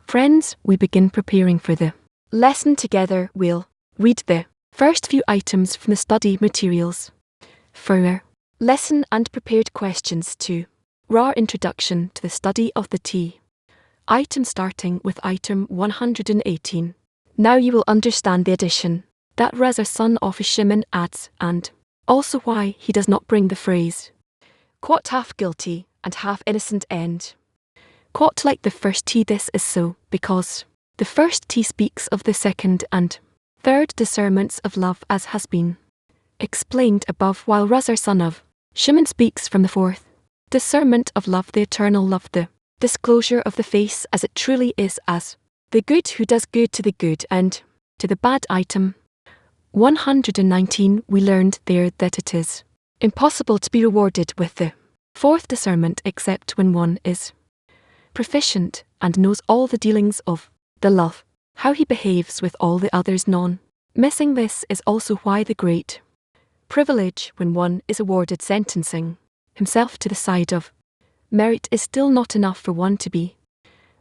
Friends, we begin preparing for the lesson together. We'll read the first few items from the study materials for our lesson and prepared questions to our introduction to the study of the tea. Item starting with item 118. Now you will understand the addition that Reza son of Shimon adds, and also why he does not bring the phrase quote half guilty and half innocent end. Quote like the first tea. This is so because the first tea speaks of the second and third discernments of love, as has been explained above, while Reza son of Shimon speaks from the fourth discernment of love, the eternal love, the disclosure of the face as it truly is, as the good who does good to the good and to the bad. Item 119. We learned there that it is impossible to be rewarded with the fourth discernment except when one is proficient and knows all the dealings of the love, how he behaves with all the others. Missing this is also why the great privilege when one is awarded sentencing himself to the side of merit is still not enough for one to be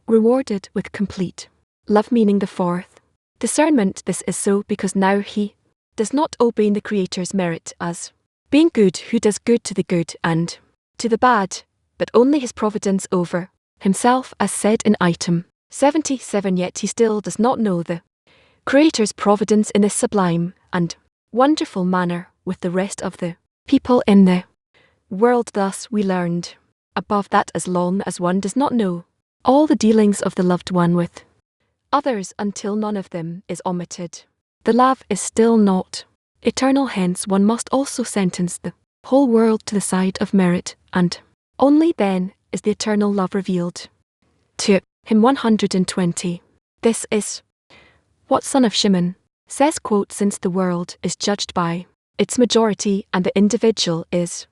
rewarded with complete love, meaning the fourth discernment. This is so because now he does not obey the Creator's merit as being good who does good to the good and to the bad, but only his providence over himself, as said in item 77. Yet he still does not know the Creator's providence in this sublime and wonderful manner with the rest of the people in the world. Thus we learned above that as long as one does not know all the dealings of the loved one with others until none of them is omitted, the love is still not eternal. Hence one must also sentence the whole world to the side of merit, and only then is the eternal love revealed to him. 120. This is what son of Shimon says, quote, since the world is judged by its majority and the individual is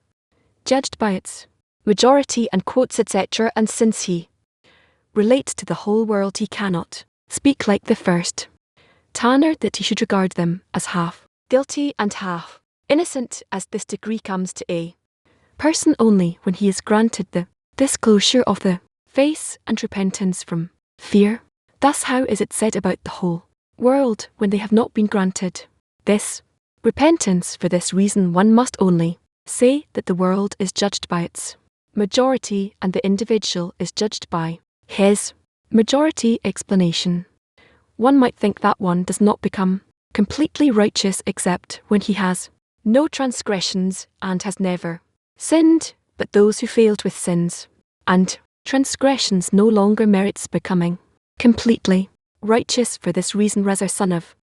judged by its majority, and quotes etc., and since he relates to the whole world he cannot speak like the first Tanner that he should regard them as half guilty and half innocent, as this degree comes to a person only when he is granted the disclosure of the face and repentance from fear. Thus how is it said about the whole world when they have not been granted this repentance? For this reason one must only say that the world is judged by its majority and the individual is judged by his majority. Explanation. One might think that one does not become completely righteous except when he has no transgressions and has never sinned, but those who failed with sins and transgressions no longer merits becoming completely righteous. For this reason Reza son of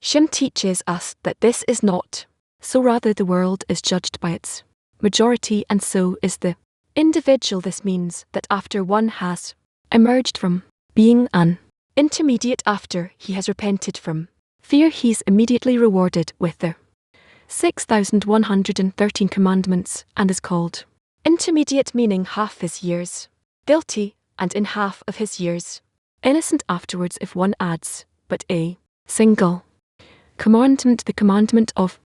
Shim teaches us that this is not so, rather the world is judged by its majority and so is the individual. This means that after one has emerged from being an intermediate, after he has repented from fear, he's immediately rewarded with the 6,113 commandments and is called intermediate, meaning half his years guilty and in half of his years innocent afterwards if one adds but a single commandment, the commandment of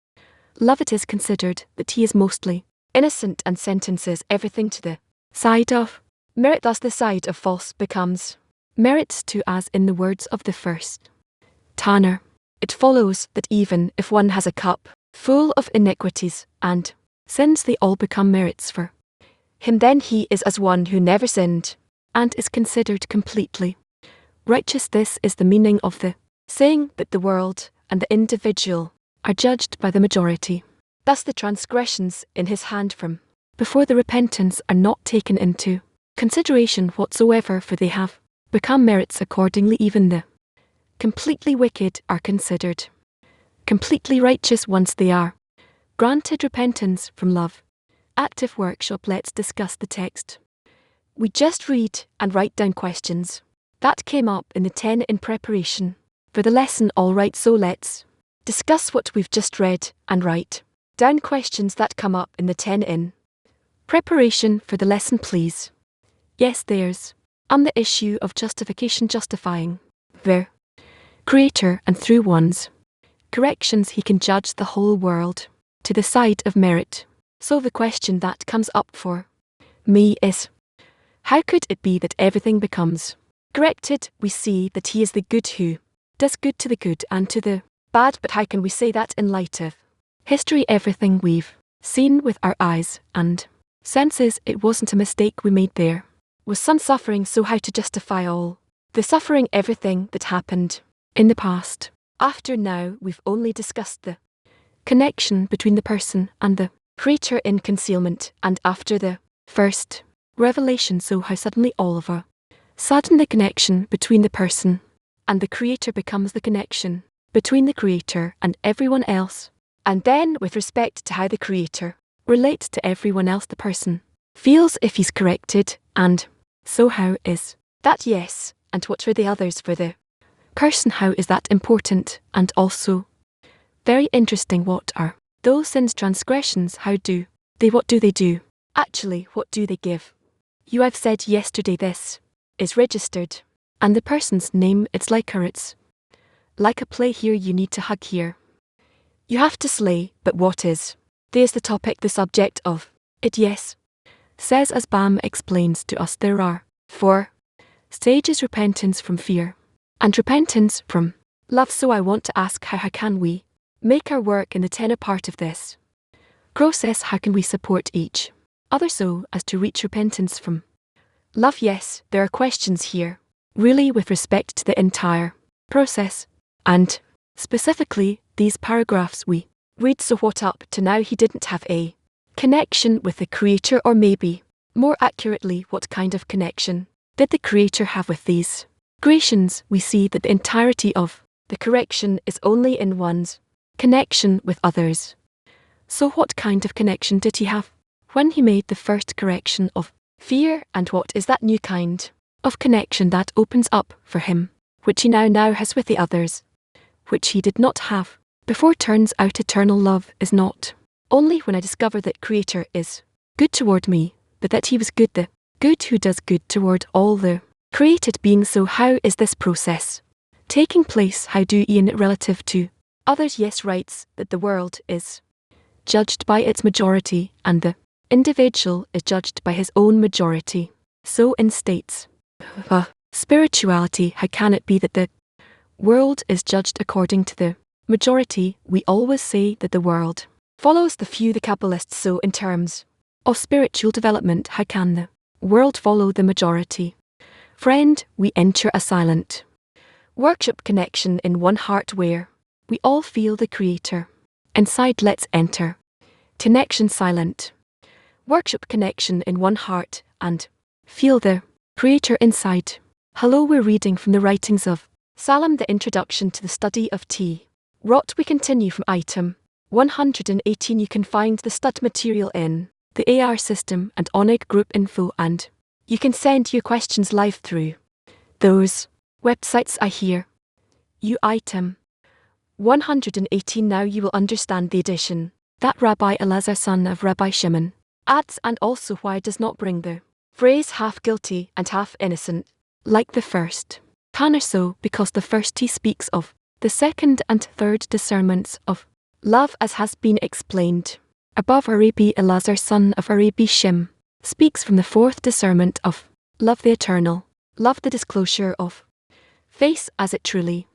love. It is considered that he is mostly innocent and sentences everything to the side of merit. Thus the side of false becomes merits too, as in the words of the first Tanner. It follows that even if one has a cup full of iniquities and sins, they all become merits for him. Then he is as one who never sinned and is considered completely righteous. This is the meaning of the saying that the world and the individual are judged by the majority. Thus the transgressions in his hand from before the repentance are not taken into consideration whatsoever, for they have become merits accordingly. Even the completely wicked are considered completely righteous once they are granted repentance from love. Active workshop. Let's discuss the text. We just read and write down questions that came up in the 10 in preparation for the lesson. All right, so let's discuss what we've just read and write down questions that come up in the 10 in preparation for the lesson, please. Yes, there's the issue of justification, justifying the Creator, and through one's corrections he can judge the whole world to the side of merit. So the question that comes up for me is, how could it be that everything becomes Corrected, we see that he is the good who does good to the good and to the bad, but how can we say that in light of history? Everything we've seen with our eyes and senses, it wasn't a mistake we made there. Was some suffering, so how to justify all the suffering, everything that happened in the past? After now, we've only discussed the connection between the person and the creature in concealment, and after the first revelation, so how suddenly all of a sudden the connection between the person and the creator becomes the connection between the creator and everyone else. And then, with respect to how the creator relates to everyone else, the person feels if he's corrected, and so how is that? Yes, and what are the others for the person? How is that important? And also very interesting, what are those sins, transgressions? How do they, what do they do? Actually, what do they give you? I've said yesterday this is registered, and the person's name, it's like her, it's like a play here, you need to hug here. You have to slay, but what is? There's the topic, the subject of it, yes. Says as Bam explains to us, there are 4 stages: repentance from fear, and repentance from love. So I want to ask, how can we make our work in the tenor part of this process? How can we support each other so as to reach repentance from love? Yes, there are questions here, really, with respect to the entire process, and specifically these paragraphs we read. So what up to now he didn't have a connection with the creator, or maybe more accurately, what kind of connection did the creator have with these creations? We see that the entirety of the correction is only in one's connection with others. So what kind of connection did he have when he made the first correction of fear? And what is that new kind of connection that opens up for him, which he now has with the others, which he did not have before? Turns out eternal love is not only when I discover that creator is good toward me, but that he was good, the good who does good toward all the created beings. So how is this process taking place? How do Ian it relative to others? Yes, writes that the world is judged by its majority, and the individual is judged by his own majority. So in states of spirituality, how can it be that the world is judged according to the majority? We always say that the world follows the few, the Kabbalists. So in terms of spiritual development, how can the world follow the majority? Friend, we enter a silent worship connection in one heart where we all feel the creator inside. Let's enter connection, silent worship connection in one heart, and feel the creator inside. Hello, we're reading from the writings of Salam, the introduction to the study of T. Rot. We continue from item 118. You can find the stud material in the AR system and Onig group info, and you can send your questions live through those websites. I hear you. Item 118. Now you will understand the addition that Rabbi Elazar, son of Rabbi Shimon, adds, and also why does not bring the phrase half guilty and half innocent like the first can, or so, because the first he speaks of the second and third discernments of love, as has been explained above. Rabbi Elazar, son of Rabbi Shim, speaks from the fourth discernment of love, the eternal love, the disclosure of face as it truly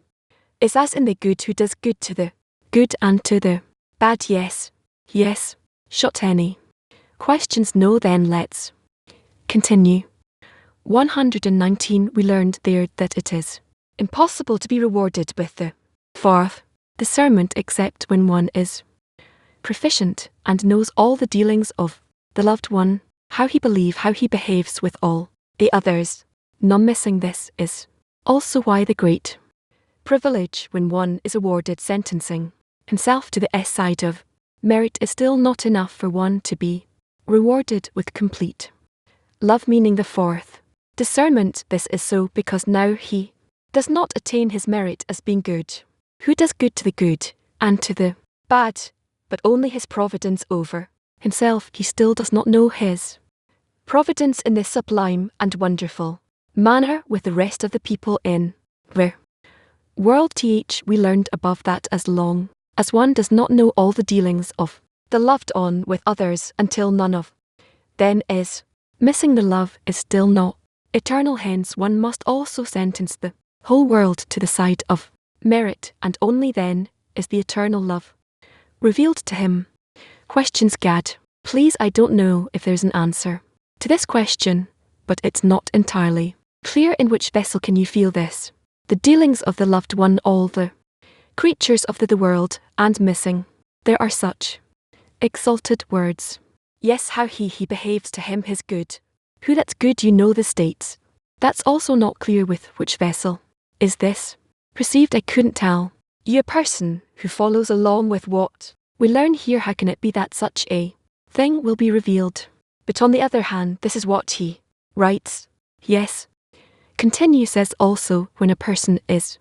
is, as in the good who does good to the good and to the bad. Yes, yes. Shot any questions? No, then let's continue. 119. We learned there that it is impossible to be rewarded with the fourth discernment except when one is proficient and knows all the dealings of the loved one, how he believes, how he behaves with all the others. None missing. This is also why the great privilege when one is awarded sentencing himself to the S side of merit is still not enough for one to be rewarded with complete love, meaning the fourth discernment. This is so because now he does not attain his merit as being good, who does good to the good and to the bad, but only his providence over himself. He still does not know his providence in this sublime and wonderful manner with the rest of the people in the world. We learned above that as long as one does not know all the dealings of the loved on with others until none of them is missing, the love is still not eternal, hence one must also sentence the whole world to the side of merit, and only then is the eternal love revealed to him. Questions Gad. Please, I don't know if there's an answer to this question, but it's not entirely clear in which vessel can you feel this. The dealings of the loved one, all the creatures of the world, and missing. There are such exalted words. Yes, how he behaves to him his good. Who that's good, you know the states. That's also not clear with which vessel. Is this perceived? I couldn't tell. You a person who follows along with what we learn here, how can it be that such a thing will be revealed? But on the other hand, this is what he writes. Yes. Continue, says also, when a person is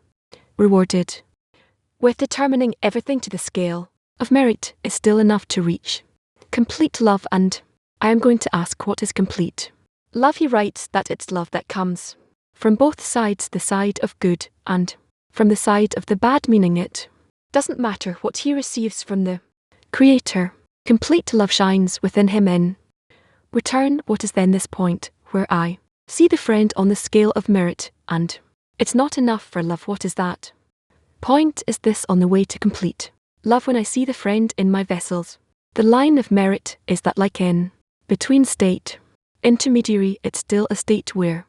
rewarded with determining everything to the scale of merit is still enough to reach complete love, and I am going to ask, what is complete love? He writes that it's love that comes from both sides, the side of good and from the side of the bad, meaning it doesn't matter what he receives from the Creator. Complete love shines within him in return. What is then this point where I see the friend on the scale of merit, and it's not enough for love? What is that point? Is this on the way to complete love when I see the friend in my vessels? The line of merit is that like in between state intermediary, it's still a state where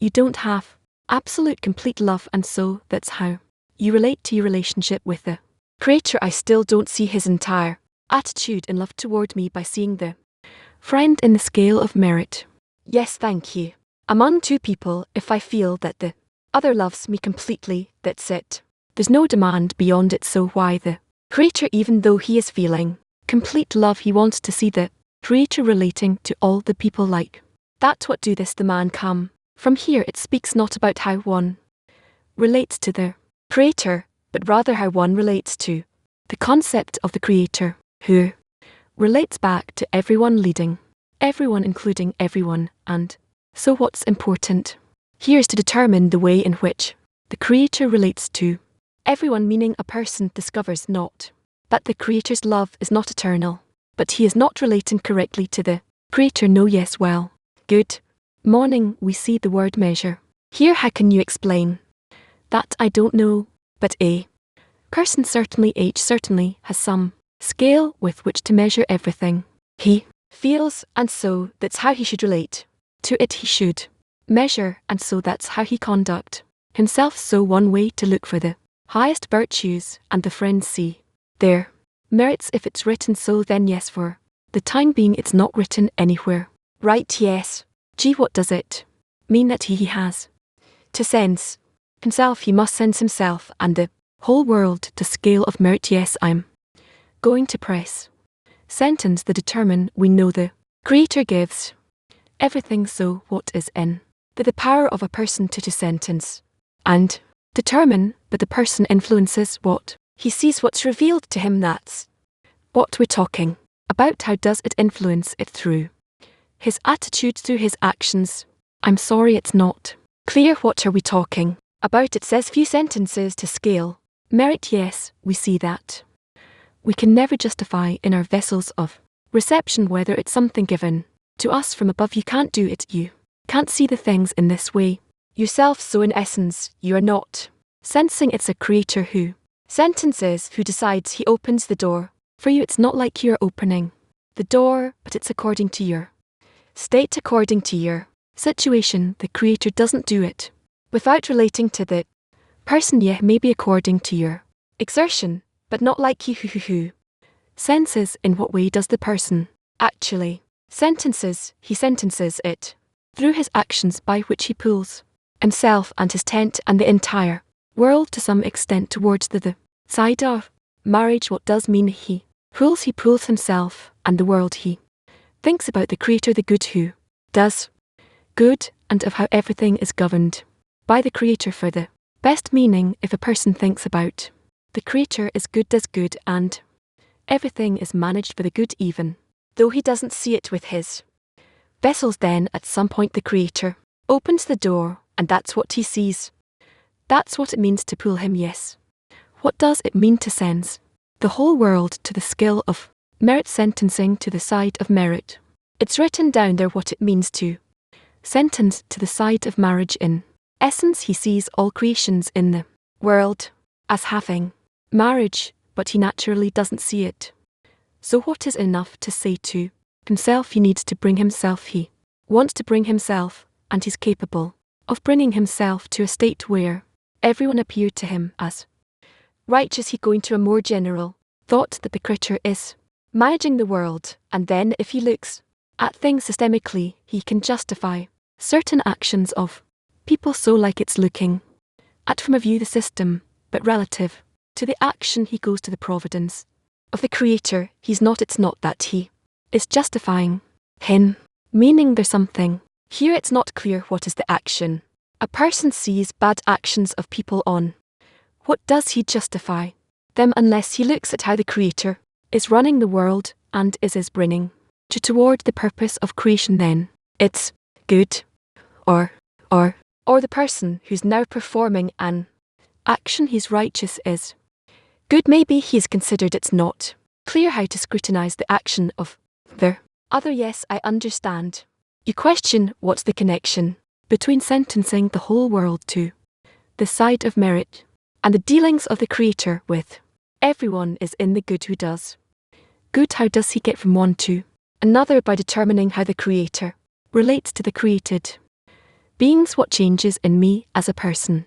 you don't have absolute complete love, and so that's how you relate to your relationship with the Creator. I still don't see his entire attitude and love toward me by seeing the friend in the scale of merit. Yes, thank you. Among two people, if I feel that the other loves me completely, that's it. There's no demand beyond it. So why the Creator, even though he is feeling complete love, he wants to see the Creator relating to all the people like that? What do this the man come from here? It speaks not about how one relates to the Creator, but rather how one relates to the concept of the Creator, who relates back to everyone, leading everyone, including everyone. And so what's important here is to determine the way in which the Creator relates to everyone, meaning a person discovers not that the Creator's love is not eternal, but he is not relating correctly to the Creator. No, yes, well, good morning. We see the word measure here. How can you explain that? I don't know, but a person certainly has some scale with which to measure everything he feels, and so that's how he should relate to it. He should measure, and so that's how he conduct himself. So one way to look for the highest virtues and the friends see their merits, if it's written so, then yes, for the time being it's not written anywhere. Right, yes. Gee, what does it mean that he has to sense himself? He must sense himself and the whole world to scale of merit. Yes, I'm going to press sentence the determine. We know the Creator gives everything, so what is in the power of a person to sentence and determine? But the person influences what he sees, what's revealed to him. That's what we're talking about. How does it influence it? Through his attitude, through his actions. I'm sorry, it's not clear. What are we talking about? It says few sentences to scale merit. Yes, we see that we can never justify in our vessels of reception whether it's something given to us from above. You can't do it. You can't see the things in this way yourself. So in essence, you are not sensing. It's a Creator who sentences, who decides. He opens the door for you. It's not like you're opening the door, but it's according to your state, according to your situation. The Creator doesn't do it without relating to the person. Yeah, maybe according to your exertion, but not like you who senses. In what way does the person actually sentences? He sentences it through his actions, by which he pulls himself and his tent and the entire world to some extent towards the side of marriage. What does mean he pulls? He pulls himself and the world. He thinks about the Creator, the good who does good, and of how everything is governed by the Creator for the best. Meaning, if a person thinks about the Creator is good, does good, and everything is managed for the good, even though he doesn't see it with his vessels, then at some point the Creator opens the door, and that's what he sees. That's what it means to pull him. Yes. What does it mean to sense the whole world to the skill of merit, sentencing to the side of merit? It's written down there what it means to sentenced to the side of marriage in essence. He sees all creations in the world as having marriage, but he naturally doesn't see it. So what is enough to say to himself? He needs to bring himself, he wants to bring himself, and he's capable of bringing himself to a state where everyone appeared to him as righteous. He going to a more general thought that the creature is managing the world, and then if he looks at things systemically, he can justify certain actions of people so like it's looking at from a view the system, but relative to the action he goes to the providence of the creator. It's not that he is justifying him, meaning there's something here it's not clear what is the action. A person sees bad actions of people on what does he justify them unless he looks at how the creator is running the world and is bringing toward the purpose of creation. Then it's good, or the person who's now performing an action he's righteous is good. Maybe he is considered it's not clear how to scrutinize the action of the other. Yes, I understand. You question what's the connection between sentencing the whole world to the side of merit and the dealings of the creator with everyone is in the good who does good. How does he get from one to another? By determining how the creator relates to the created beings. What changes in me as a person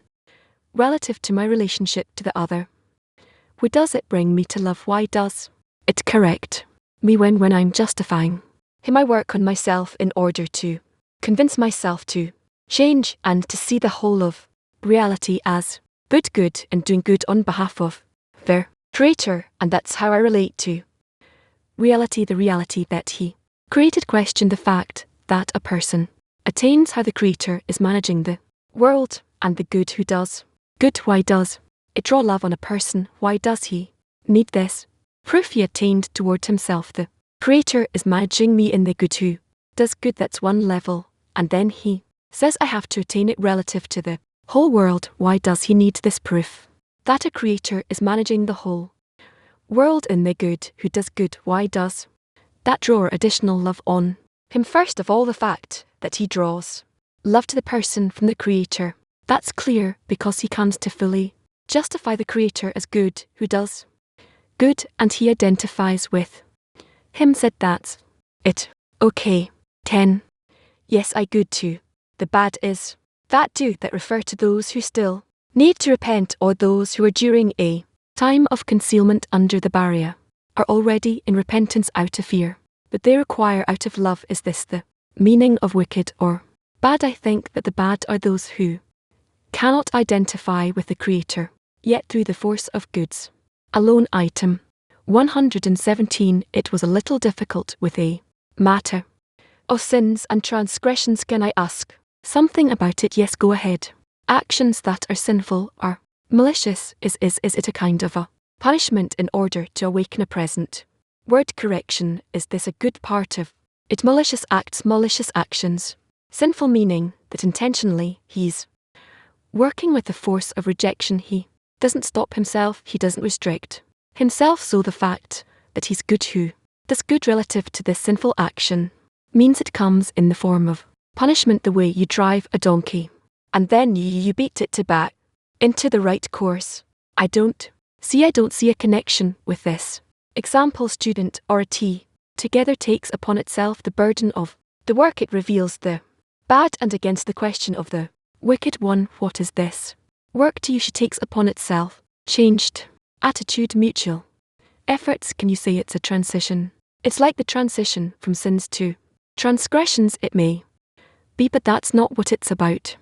relative to my relationship to the other? Why does it bring me to love? Why does it correct me when I'm justifying him? I work on myself in order to convince myself to change and to see the whole of reality as good and doing good on behalf of the creator, and that's how I relate to reality, the reality that he created. Question the fact that a person attains how the creator is managing the world and the good who does good. Why does it draw love on a person? Why does he need this proof he attained toward himself? The creator is managing me in the good who does good. That's one level, and then he says I have to attain it relative to the whole world. Why does he need this proof that a creator is managing the whole world in the good who does good? Why does that draw additional love on him? First of all, the fact that he draws love to the person from the creator, that's clear because he comes to fully justify the creator as good who does good, and he identifies with him. Said that's it. Okay. 10. Yes, I good too. The bad is that do that refer to those who still need to repent, or those who are during a time of concealment under the barrier are already in repentance out of fear, but they require out of love. Is this the meaning of wicked or bad? I think that the bad are those who cannot identify with the creator, yet through the force of goods alone. Item 117. It was a little difficult with a matter of sins and transgressions. Can I ask something about it? Yes, go ahead. Actions that are sinful are malicious. Is it a kind of a punishment in order to awaken a present word correction? Is this a good part of it? Malicious acts, malicious actions. Sinful meaning that intentionally he's working with the force of rejection. He doesn't stop himself, he doesn't restrict himself. So the fact that he's good who does good relative to this sinful action means it comes in the form of punishment, the way you drive a donkey and then you beat it to back into the right course. I don't see a connection with this. Example, student or a tea together takes upon itself the burden of the work. It reveals the bad and against the question of the wicked one. What is this work to you? She takes upon itself changed attitude, mutual efforts. Can you say it's a transition? It's like the transition from sins to transgressions. It may be, but that's not what it's about.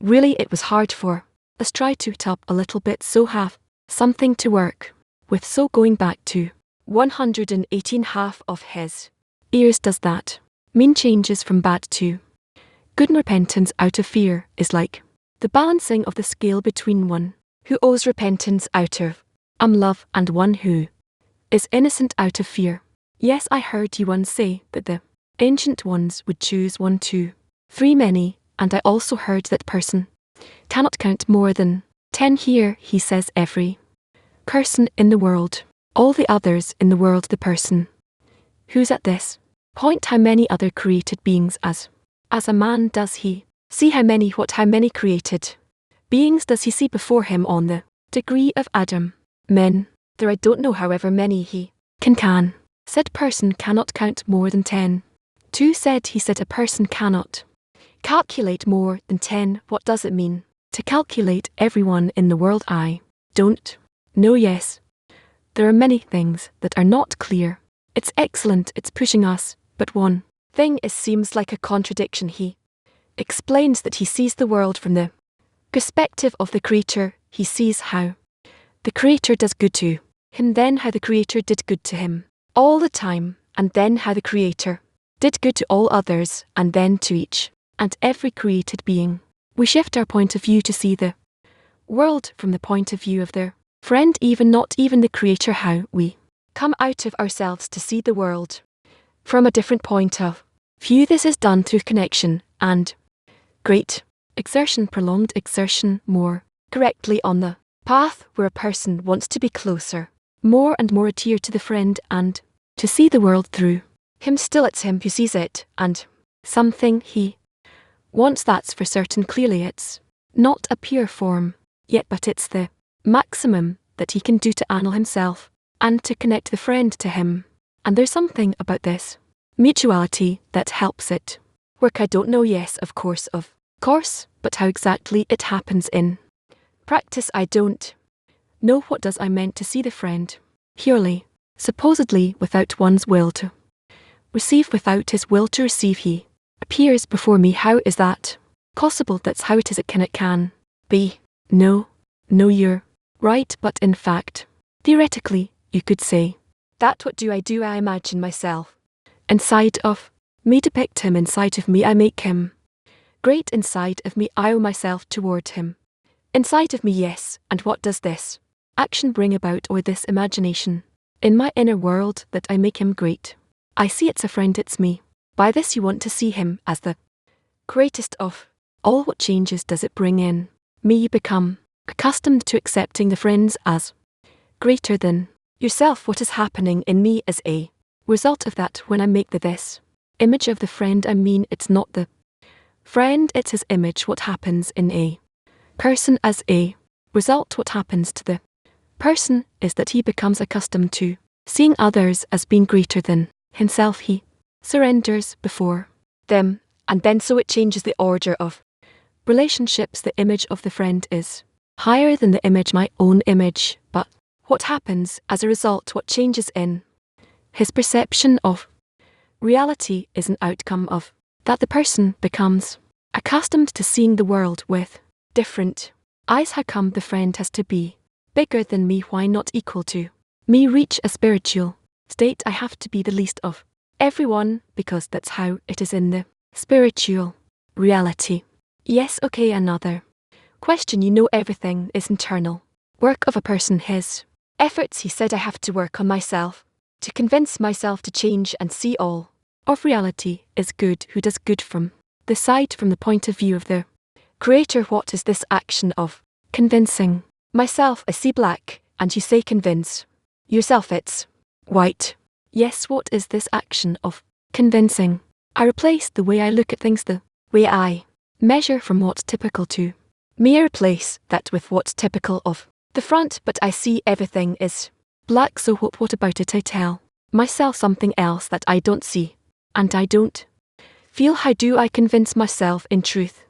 Really, it was hard for us try to it up a little bit, so have something to work with. So going back to 118, half of his ears, does that mean changes from bad to good? And repentance out of fear is like the balancing of the scale between one who owes repentance out of love and one who is innocent out of fear. Yes, I heard you once say that the ancient ones would choose 1, 2, 3 many, and I also heard that person cannot count more than 10. Here he says every person in the world, all the others in the world, the person who's at this point, how many other created beings as As a man does he see how many created beings does he see before him on the degree of Adam? Men. There I don't know however many he can. Said person cannot count more than 10. 2 said he said a person cannot calculate more than 10. What does it mean to calculate everyone in the world? I don't know. Yes. There are many things that are not clear. It's excellent, it's pushing us, but one thing seems like a contradiction. He explains that he sees the world from the perspective of the Creator. He sees how the Creator does good to him, then how the Creator did good to him all the time, and then how the Creator did good to all others, and then to each and every created being. We shift our point of view to see the world from the point of view of their friend, even not even the Creator. How we come out of ourselves to see the world from a different point of view. This is done through connection and great exertion, prolonged exertion, more correctly on the path where a person wants to be closer, more and more adhere to the friend and to see the world through him. Still it's him who sees it, and something he wants, that's for certain. Clearly it's not a pure form yet, but it's the maximum that he can do to annul himself and to connect the friend to him. And there's something about this mutuality that helps it work. I don't know, yes, of course, but how exactly it happens in practice I don't know. What does I meant to see the friend purely, supposedly without one's will to receive, without his will to receive? He appears before me. How is that possible? That's how it is. It can be. No, you're right, but in fact, theoretically, you could say that. What do? I imagine myself inside of me, depict him inside of me, I make him great inside of me, I owe myself toward him inside of me. Yes, and what does this action bring about, or this imagination in my inner world, that I make him great? I see it's a friend, it's me. By this you want to see him as the greatest of all. What changes does it bring in me? You become accustomed to accepting the friends as greater than yourself. What is happening in me is a result of that. When I make this image of the friend, I mean it's not the friend, it's his image. What happens in a person as a result, what happens to the person is that he becomes accustomed to seeing others as being greater than himself. He surrenders before them, and then so it changes the order of relationships. The image of the friend is higher than the image, my own image. But what happens as a result, what changes in his perception of reality, is an outcome of that. The person becomes accustomed to seeing the world with different eyes. How come the friend has to be bigger than me? Why not equal to me? Reach a spiritual state, I have to be the least of everyone, because that's how it is in the spiritual reality. Yes, okay, another question. You know, everything is internal work of a person, his efforts. He said I have to work on myself to convince myself to change and see all of reality is good. Who does good from the side, from the point of view of the Creator? What is this action of convincing myself? I see black, and you say convince yourself it's white. Yes, what is this action of convincing? I replace the way I look at things, the way I measure from what's typical to me. I replace that with what's typical of the front, but I see everything is black. So what about it? I tell myself something else that I don't see, and I don't feel. How do I convince myself in truth?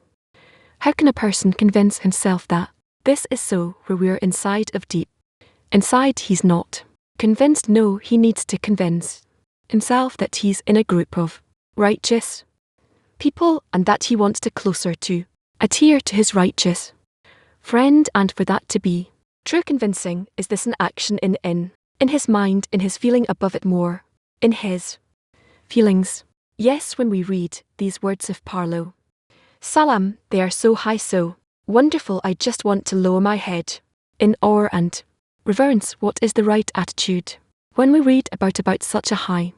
How can a person convince himself that this is so, where we're inside of deep inside he's not convinced? No, he needs to convince himself that he's in a group of righteous people, and that he wants to closer to adhere to his righteous friend. And for that to be true convincing, is this an action in his mind, in his feeling above it, more in his feelings? Yes, when we read these words of Parlo Salam, they are so high, so wonderful, I just want to lower my head in awe and reverence. What is the right attitude when we read about such a high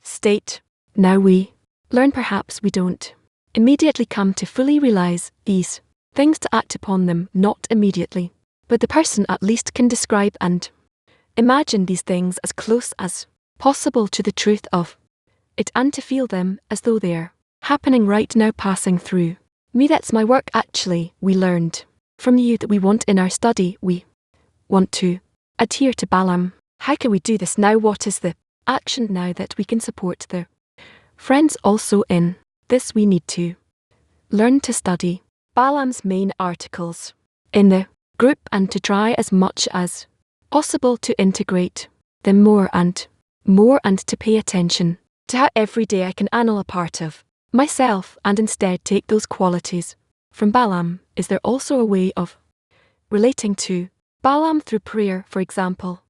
state? Now we learn, perhaps we don't immediately come to fully realize these things, to act upon them, not immediately, but the person at least can describe and imagine these things as close as possible to the truth of it, and to feel them as though they're happening right now, passing through me. That's my work actually. We learned from you that we want in our study. We want to adhere to Balaam. How can we do this now? What is the action now that we can support the friends also in this? We need to learn to study Balaam's main articles in the group and to try as much as possible to integrate them more and to pay attention to how every day I can annul a part of myself and instead take those qualities from Balaam. Is there also a way of relating to Balaam through prayer, for example?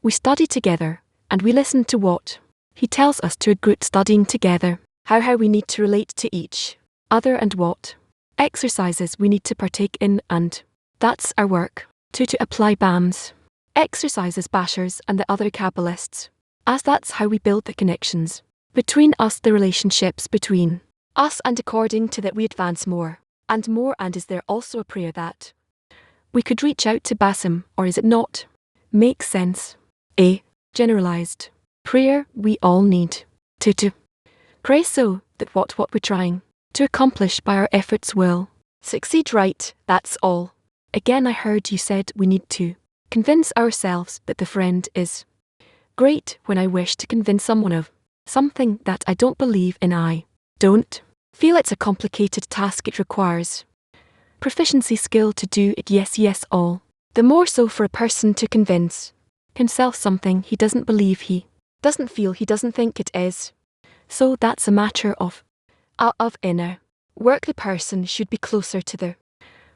We study together and we listen to what he tells us to a group studying together, how we need to relate to each other and what exercises we need to partake in, and that's our work, to apply Balaam's exercises, Bashers and the other Kabbalists, as that's how we build the connections between us, the relationships between us, and according to that we advance more and more. And is there also a prayer that we could reach out to Basim, or is it not? Makes sense. A generalized prayer we all need to pray so that what we're trying to accomplish by our efforts will succeed, right? That's all. Again, I heard you said we need to convince ourselves that the friend is great when I wish to convince someone of something that I don't believe in. I don't feel it's a complicated task. It requires proficiency, skill to do it. Yes, all the more so for a person to convince himself something he doesn't believe, he doesn't feel, he doesn't think it is. So that's a matter of inner work. The person should be closer to the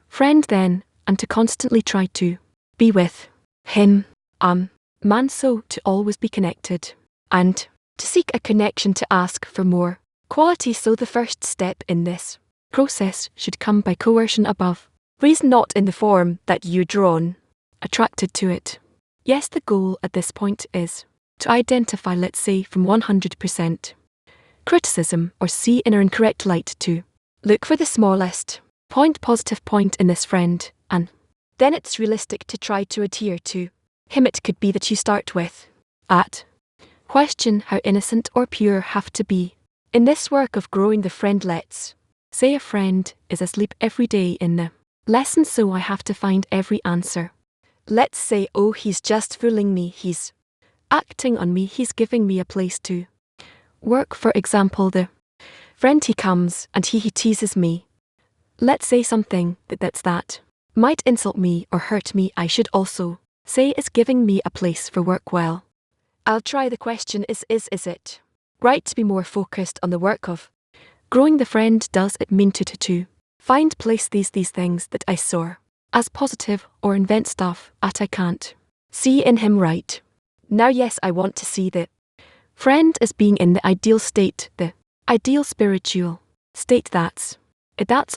friend then, and to constantly try to be with him. Man, so to always be connected and to seek a connection, to ask for more quality. So the first step in this process should come by coercion above reason, not in the form that you're drawn attracted to it. Yes, the goal at this point is to identify, let's say, from 100% criticism or see in an incorrect light, to look for the smallest positive point in this friend, and then it's realistic to try to adhere to him. It could be that you start with question how innocent or pure have to be in this work of growing the friend. Let's say a friend is asleep every day in the lesson, so I have to find every answer. Let's say, oh, he's just fooling me, he's acting on me, he's giving me a place to work. For example, the friend, he comes and he teases me. Let's say something that might insult me or hurt me. I should also say is giving me a place for work. Well, I'll try the question is it right to be more focused on the work of growing the friend? Does it mean to find place these things that I saw as positive, or invent stuff I can't see in him right now? Yes, I want to see the friend as being in the ideal state, the ideal spiritual state. That's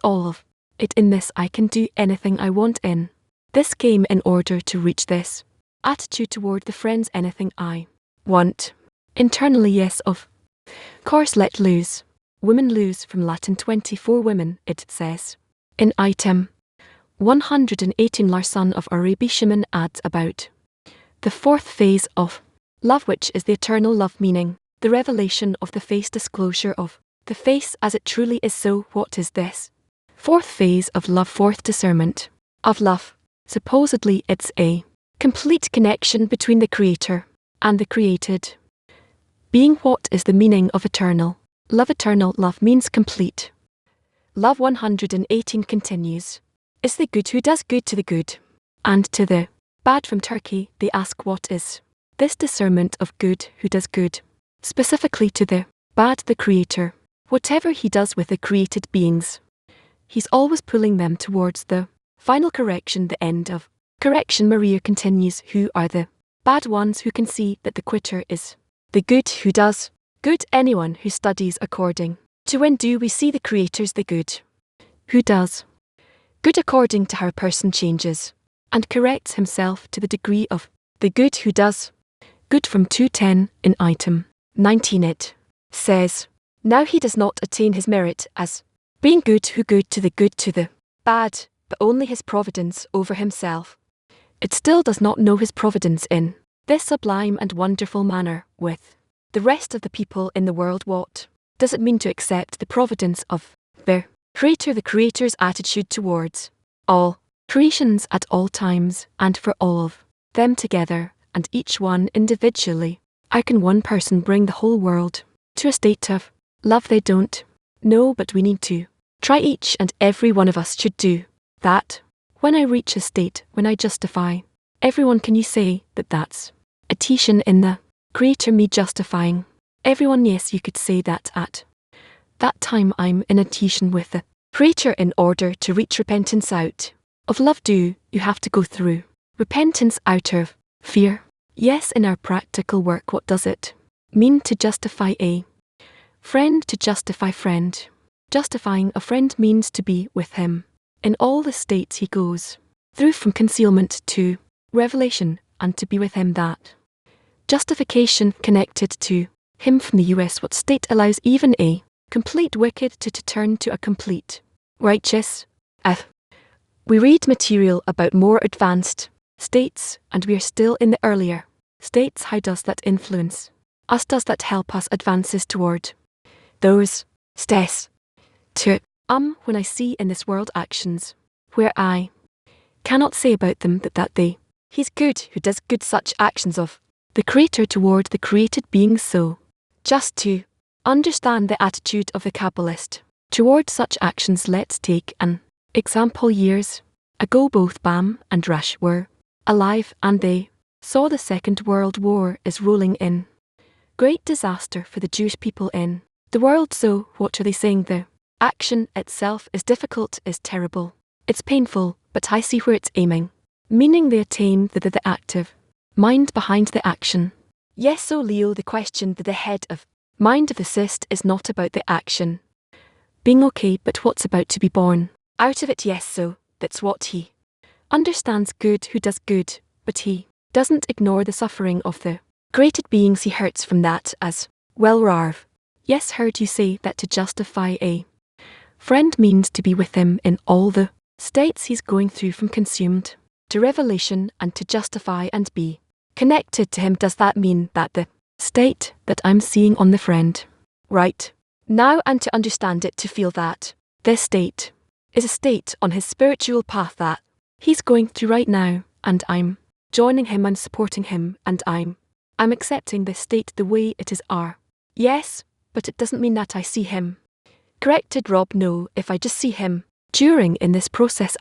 all of it. In this I can do anything I want in this game in order to reach this attitude toward the friends. Anything I want internally, yes, of course. Let loose. Women lose, from Latin 24 women, it says in item 118. Larson of Arabi Shimon adds about the fourth phase of love, which is the eternal love, meaning the revelation of the face, disclosure of the face as it truly is. So what is this fourth phase of love? Fourth discernment of love. Supposedly it's a complete connection between the creator and the created being. What is the meaning of eternal love? Eternal love means complete love. 118 continues, is the good who does good to the good and to the bad. From Turkey they ask, what is this discernment of good who does good specifically to the bad? The creator, whatever he does with the created beings, he's always pulling them towards the final correction, the end of correction. Maria continues, who are the bad ones? Who can see that the quitter is the good who does good? Anyone who studies according to when do we see the creators the good who does good, according to how a person changes and corrects himself to the degree of the good who does good. From 210 in item 19 it says, now he does not attain his merit as being good who good to the bad, but only his providence over himself. It still does not know his providence in this sublime and wonderful manner with the rest of the people in the world. What Does it mean to accept the providence of the Creator, the Creator's attitude towards all creations at all times and for all of them together and each one individually? How can one person bring the whole world to a state of love? They don't know, but we need to try. Each and every one of us should do that. When I reach a state when I justify everyone, can you say that that's a tension in the Creator, me justifying everyone? Yes, you could say that at that time I'm in a tension with the Creator. In order to reach repentance out of love, do you have to go through repentance out of fear? Yes, in our practical work, what does it mean to justify a friend? To justify friend. Justifying a friend means to be with him in all the states he goes through, from concealment to revelation, and to be with him. That justification connected to him from the US, what state allows even a complete wicked to turn to a complete righteous? We read material about more advanced states and we are still in the earlier states. How does that influence us? Does that help us advances toward those states? When I see in this world actions where I cannot say about them that he's good who does good, such actions of the Creator toward the created beings. So just to understand the attitude of the Kabbalist toward such actions, let's take an example. Years ago both Bam and Rash were alive and they saw the Second World War is rolling in. Great disaster for the Jewish people in the world. So what are they saying? The action itself is difficult, is terrible, it's painful, but I see where it's aiming. Meaning they attain the active mind behind the action. Yes, so Leo, the question that the head of mind of the cyst is not about the action being okay, but what's about to be born out of it. Yes, so that's what he understands. Good who does good, but he doesn't ignore the suffering of the created beings. He hurts from that as well. Rarv. Yes, heard you say that to justify a friend means to be with him in all the states he's going through, from consumed to revelation, and to justify and be connected to him. Does that mean that the state that I'm seeing on the friend right now, and to understand it, to feel that this state is a state on his spiritual path that he's going through right now, and I'm joining him and supporting him, and I'm accepting this state the way it is. Yes, but it doesn't mean that I see him corrected. Rob, no, if I just see him during in this process.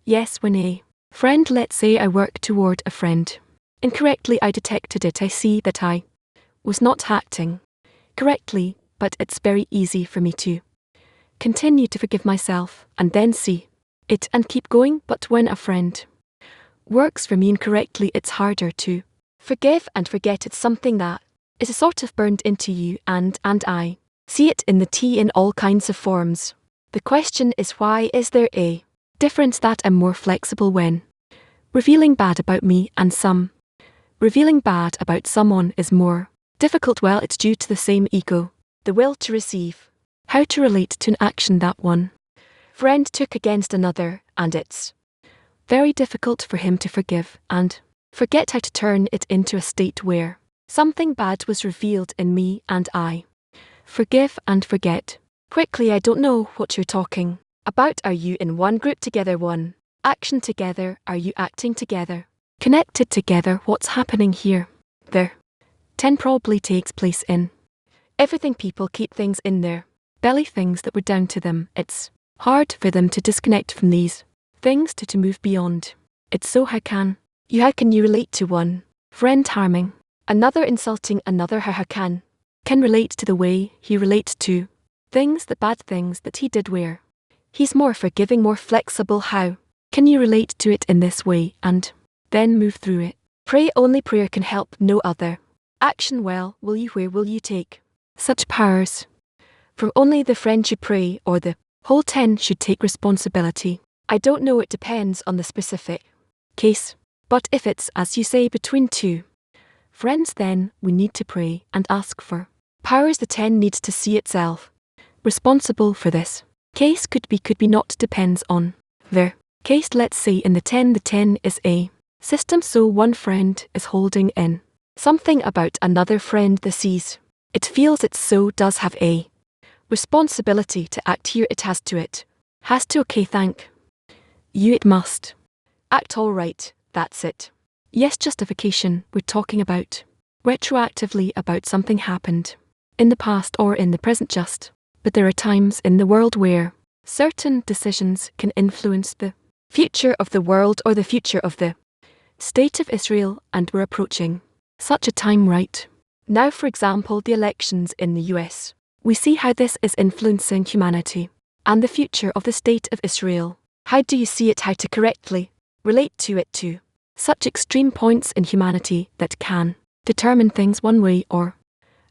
Yes, when a friend, let's say I work toward a friend incorrectly, I detected it, I see that I was not acting correctly, but it's very easy for me to continue to forgive myself and then see it and keep going. But when a friend works for me incorrectly, it's harder to forgive and forget. It's something that is a sort of burned into you, and I see it in the tea in all kinds of forms. The question is, why is there a difference that I'm more flexible when revealing bad about me, and some revealing bad about someone is more difficult? Well, it's due to the same ego, the will to receive, how to relate to an action that one friend took against another, and it's very difficult for him to forgive and forget, how to turn it into a state where something bad was revealed in me and I forgive and forget quickly. I don't know what you're talking about. Are you in one group together, one action together? Are you acting together, connected together? What's happening here? There 10 probably takes place in everything. People keep things in their belly, things that were down to them. It's hard for them to disconnect from these things, to move beyond it. So how can you relate to one friend harming another, insulting another? How can relate to the way he relates to things, the bad things that he did, where he's more forgiving, more flexible? How can you relate to it in this way and then move through it? Pray, only prayer can help, no other action. Well, where will you take such powers from? Only the friend you pray, or the whole 10 should take responsibility? I don't know, it depends on the specific case. But if it's, as you say, between two friends, then we need to pray and ask for powers. The 10 needs to see itself responsible for this case. Could be not, depends on their case. Let's say in the 10 is a system, so one friend is holding in something about another friend that sees It feels it so does have a responsibility to act here it has to it. Has to okay thank you it must. Act all right, that's it. Yes justification we're talking about. Retroactively about something happened. In the past or in the present just. But there are times in the world where certain decisions can influence the future of the world or the future of the state of Israel, and we're approaching such a time right now. For example, the elections in the US. We see how this is influencing humanity and the future of the state of Israel. How do you see it? How to correctly relate to it to such extreme points in humanity that can determine things one way or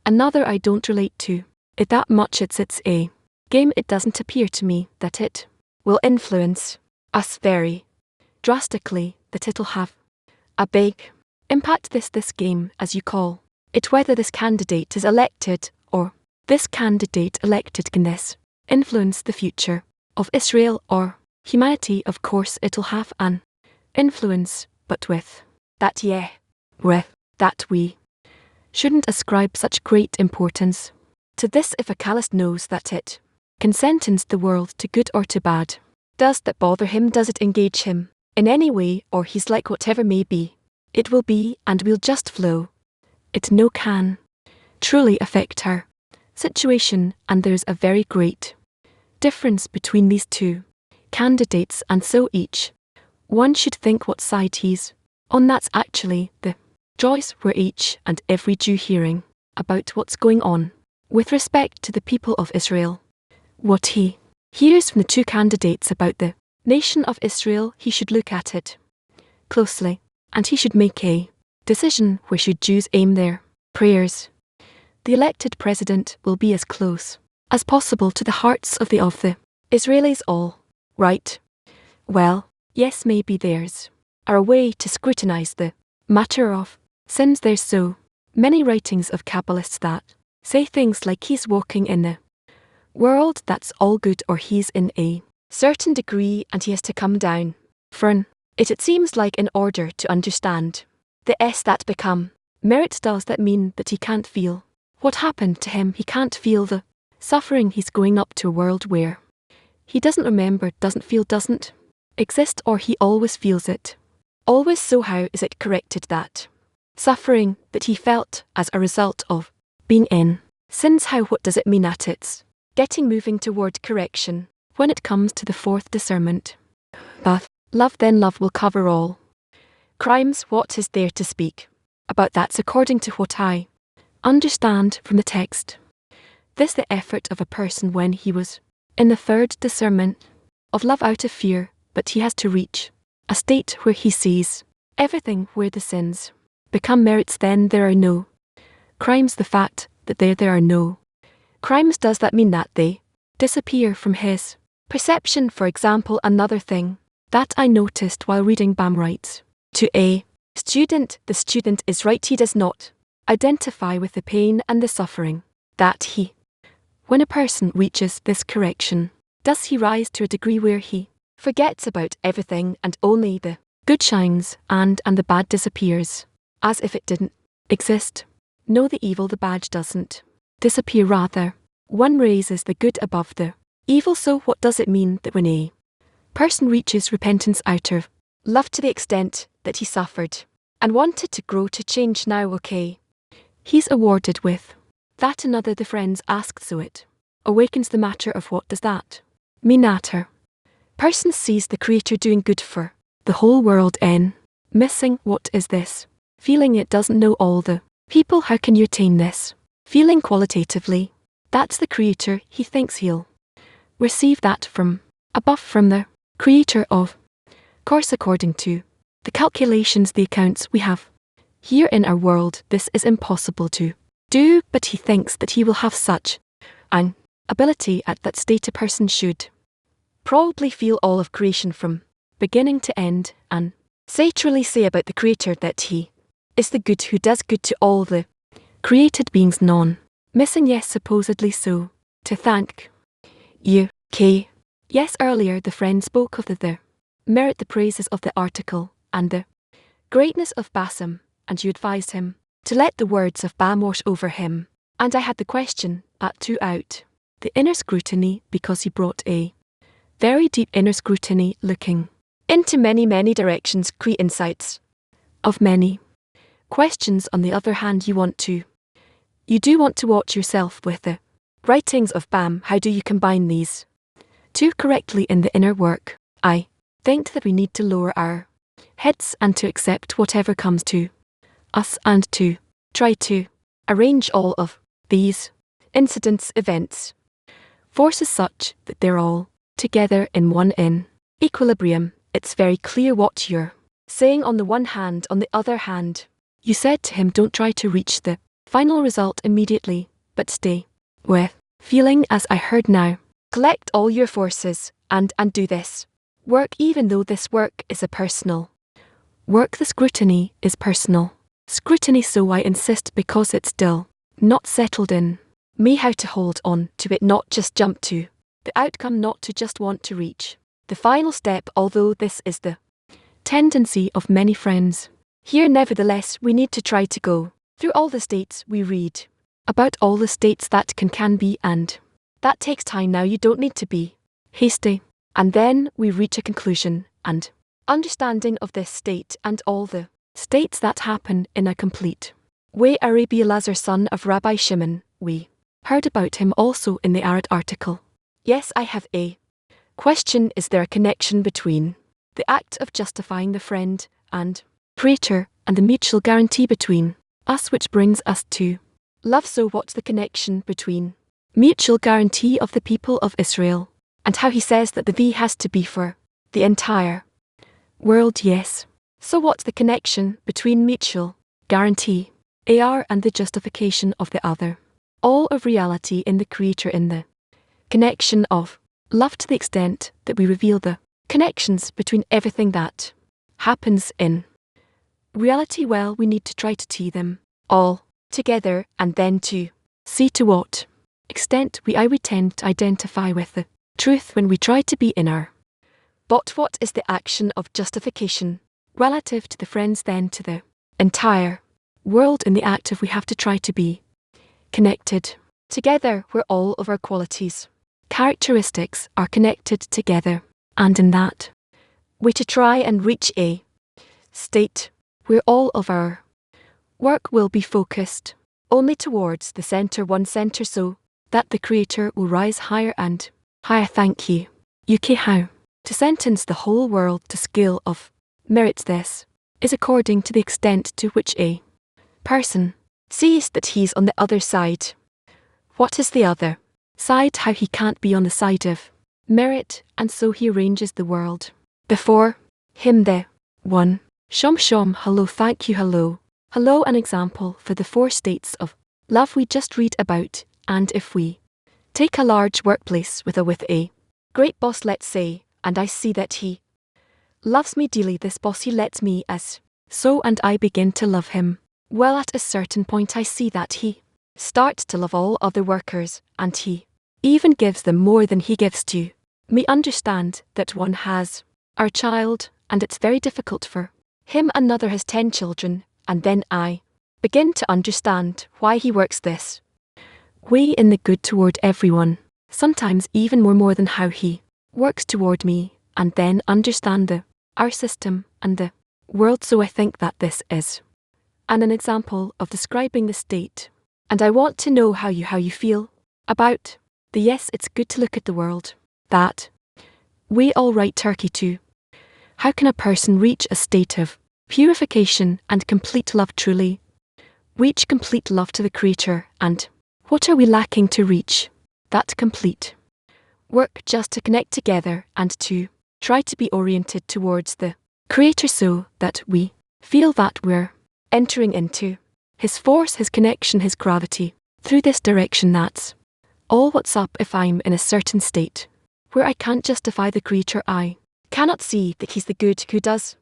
another? I don't relate to it that much. It's a game. It doesn't appear to me that it will influence us very drastically, that it'll have a big impact. This game, as you call it, whether this candidate is elected or this candidate elected, can this influence the future of Israel or humanity? Of course it'll have an influence, but with that we shouldn't ascribe such great importance to this. If a callous knows that it can sentence the world to good or to bad, does that bother him? Does it engage him in any way? Or he's like, whatever may be, it will be, and we'll just flow. It no can truly affect our situation, and there's a very great difference between these two candidates, and so each one should think what side he's on. That's actually the choice where each and every Jew hearing about what's going on with respect to the people of Israel, what he hears from the two candidates about the nation of Israel, he should look at it closely, and he should make a decision where should Jews aim their prayers. The elected president will be as close as possible to the hearts of the Israelis. All right. Well, yes, maybe there's a way to scrutinize the matter of sins. There's so many writings of Kabbalists that say things like he's walking in the world, that's all good, or he's in a certain degree and he has to come down from it. It seems like in order to understand the that become merit, does that mean that he can't feel what happened to him? He can't feel the suffering. He's going up to a world where he doesn't remember, doesn't feel, doesn't exist, or he always feels it. Always. So how is it corrected, that suffering that he felt as a result of being in sins? How, what does it mean at its getting moving toward correction when it comes to the fourth discernment? But love, then love will cover all crimes. What is there to speak about? That's according to what I understand from the text. This the effort of a person when he was in the third discernment of love out of fear, but he has to reach a state where he sees everything, where the sins become merits. Then there are no crimes. The fact that there are no crimes, does that mean that they disappear from his perception? For example, another thing that I noticed while reading Bam writes to a student, the student is right, he does not identify with the pain and the suffering that he, when a person reaches this correction, does he rise to a degree where he forgets about everything and only the good shines and the bad disappears as if it didn't exist? No, the evil, the bad doesn't disappear, rather one raises the good above the evil. So what does it mean that when a person reaches repentance out of love to the extent that he suffered and wanted to grow, to change, now okay, he's awarded with that another? The friends asked, so it awakens the matter of what does that mean at her person sees the Creator doing good for the whole world and missing what is this feeling? It doesn't know all the people. How can you attain this feeling qualitatively? That's the Creator. He thinks he'll receive that from above, from the Creator of course. According to the calculations, the accounts we have here in our world, this is impossible to do, but he thinks that he will have such an ability at that state. A person should probably feel all of creation from beginning to end, and truly say about the Creator that he is the good who does good to all the created beings, none missing. Yes, supposedly so. To thank you. K. Yes, earlier the friend spoke of the merit, the praises of the article, and the greatness of Bassam, and you advised him to let the words of Bam wash over him. And I had the question at 2 out. The inner scrutiny because he brought a very deep inner scrutiny looking into many directions, create insights of many questions. On the other hand, you do want to watch yourself with the writings of Bam. How do you combine these two correctly in the inner work? I think that we need to lower our heads and to accept whatever comes to us and to try to arrange all of these incidents, events, forces such that they're all together in one in equilibrium. It's very clear what you're saying on the one hand. On the other hand, you said to him, don't try to reach the final result immediately, but stay with feeling. As I heard now, collect all your forces and do this work, even though this work is a personal work. The scrutiny is personal scrutiny, so I insist because it's still not settled in me how to hold on to it, not just jump to the outcome, not to just want to reach the final step, although this is the tendency of many friends here. Nevertheless, we need to try to go through all the states we read about, all the states that can be, and that takes time. Now you don't need to be hasty, and then we reach a conclusion and understanding of this state and all the states that happen in a complete way. Arabi Lazar, son of Rabbi Shimon, we heard about him also in the Arad article. Yes, I have a question. Is there a connection between the act of justifying the friend and preacher and the mutual guarantee between us which brings us to love? So what's the connection between mutual guarantee of the people of Israel and how he says that the V has to be for the entire world? Yes. So what's the connection between mutual guarantee, AR, and the justification of the other? All of reality in the Creator, in the connection of love, to the extent that we reveal the connections between everything that happens in reality. Well, we need to try to tie them all together and then to see to what extent we tend to identify with the truth when we try to be in our. But what is the action of justification relative to the friends, then to the entire world? In the act of we have to try to be connected together, where all of our qualities, characteristics are connected together, and in that way to try and reach a state where all of our work will be focused only towards the center, one center, so that the Creator will rise higher and higher. Thank you. UK. How to sentence the whole world to scale of merits. This is according to the extent to which a person sees that he's on the other side. What is the other side? How he can't be on the side of merit, and so he arranges the world before him. The one. Shom shom. Hello. Thank you. Hello. Hello. An example for the 4 states of love we just read about. And if we take a large workplace with a great boss, let's say, and I see that he loves me dearly, this boss, he lets me as so, and I begin to love him. Well, at a certain point I see that he starts to love all other workers, and he even gives them more than he gives to me. Understand that one has our child, and it's very difficult for him. Another has 10 children, and then I begin to understand why he works this way in the good toward everyone, sometimes even more than how he works toward me, and then understand our system and the world. So I think that this is an example of describing the state, and I want to know how you feel about the yes. It's good to look at the world that we all write Turkey to. How can a person reach a state of purification and complete love, truly reach complete love to the Creator, and what are we lacking to reach that complete work? Just to connect together and to try to be oriented towards the Creator, so that we feel that we're entering into His force, His connection, His gravity through this direction. That's all. What's up if I'm in a certain state where I can't justify the Creator? I cannot see that He's the good who does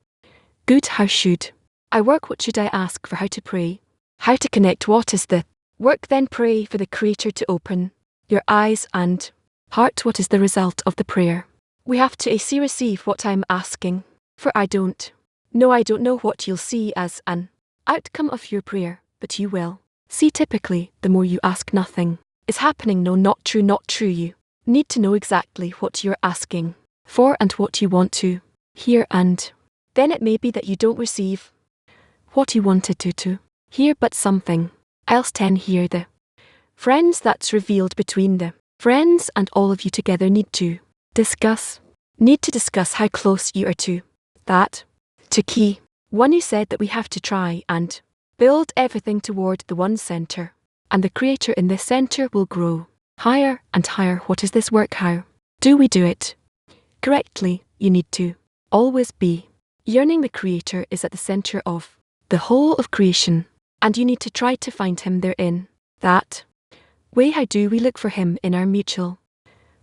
good. How should I work? What should I ask for? How to pray? How to connect? What is the work? Then pray for the Creator to open your eyes and heart. What is the result of the prayer? We have to see, receive what I'm asking for. I don't know what you'll see as an outcome of your prayer, but you will. See, typically, the more you ask, nothing is happening. No, not true, not true. You need to know exactly what you're asking for and what you want to hear, and then it may be that you don't receive what you wanted to hear, but something else. 10. Hear the friends that's revealed between the friends, and all of you together need to discuss how close you are to that. To key one, you said that we have to try and build everything toward the one center, and the creator in this center will grow higher and higher. What is this work? How do we do it correctly? You need to always be yearning. The creator is at the center of the whole of creation, and you need to try to find him there in that way. How do we look for him in our mutual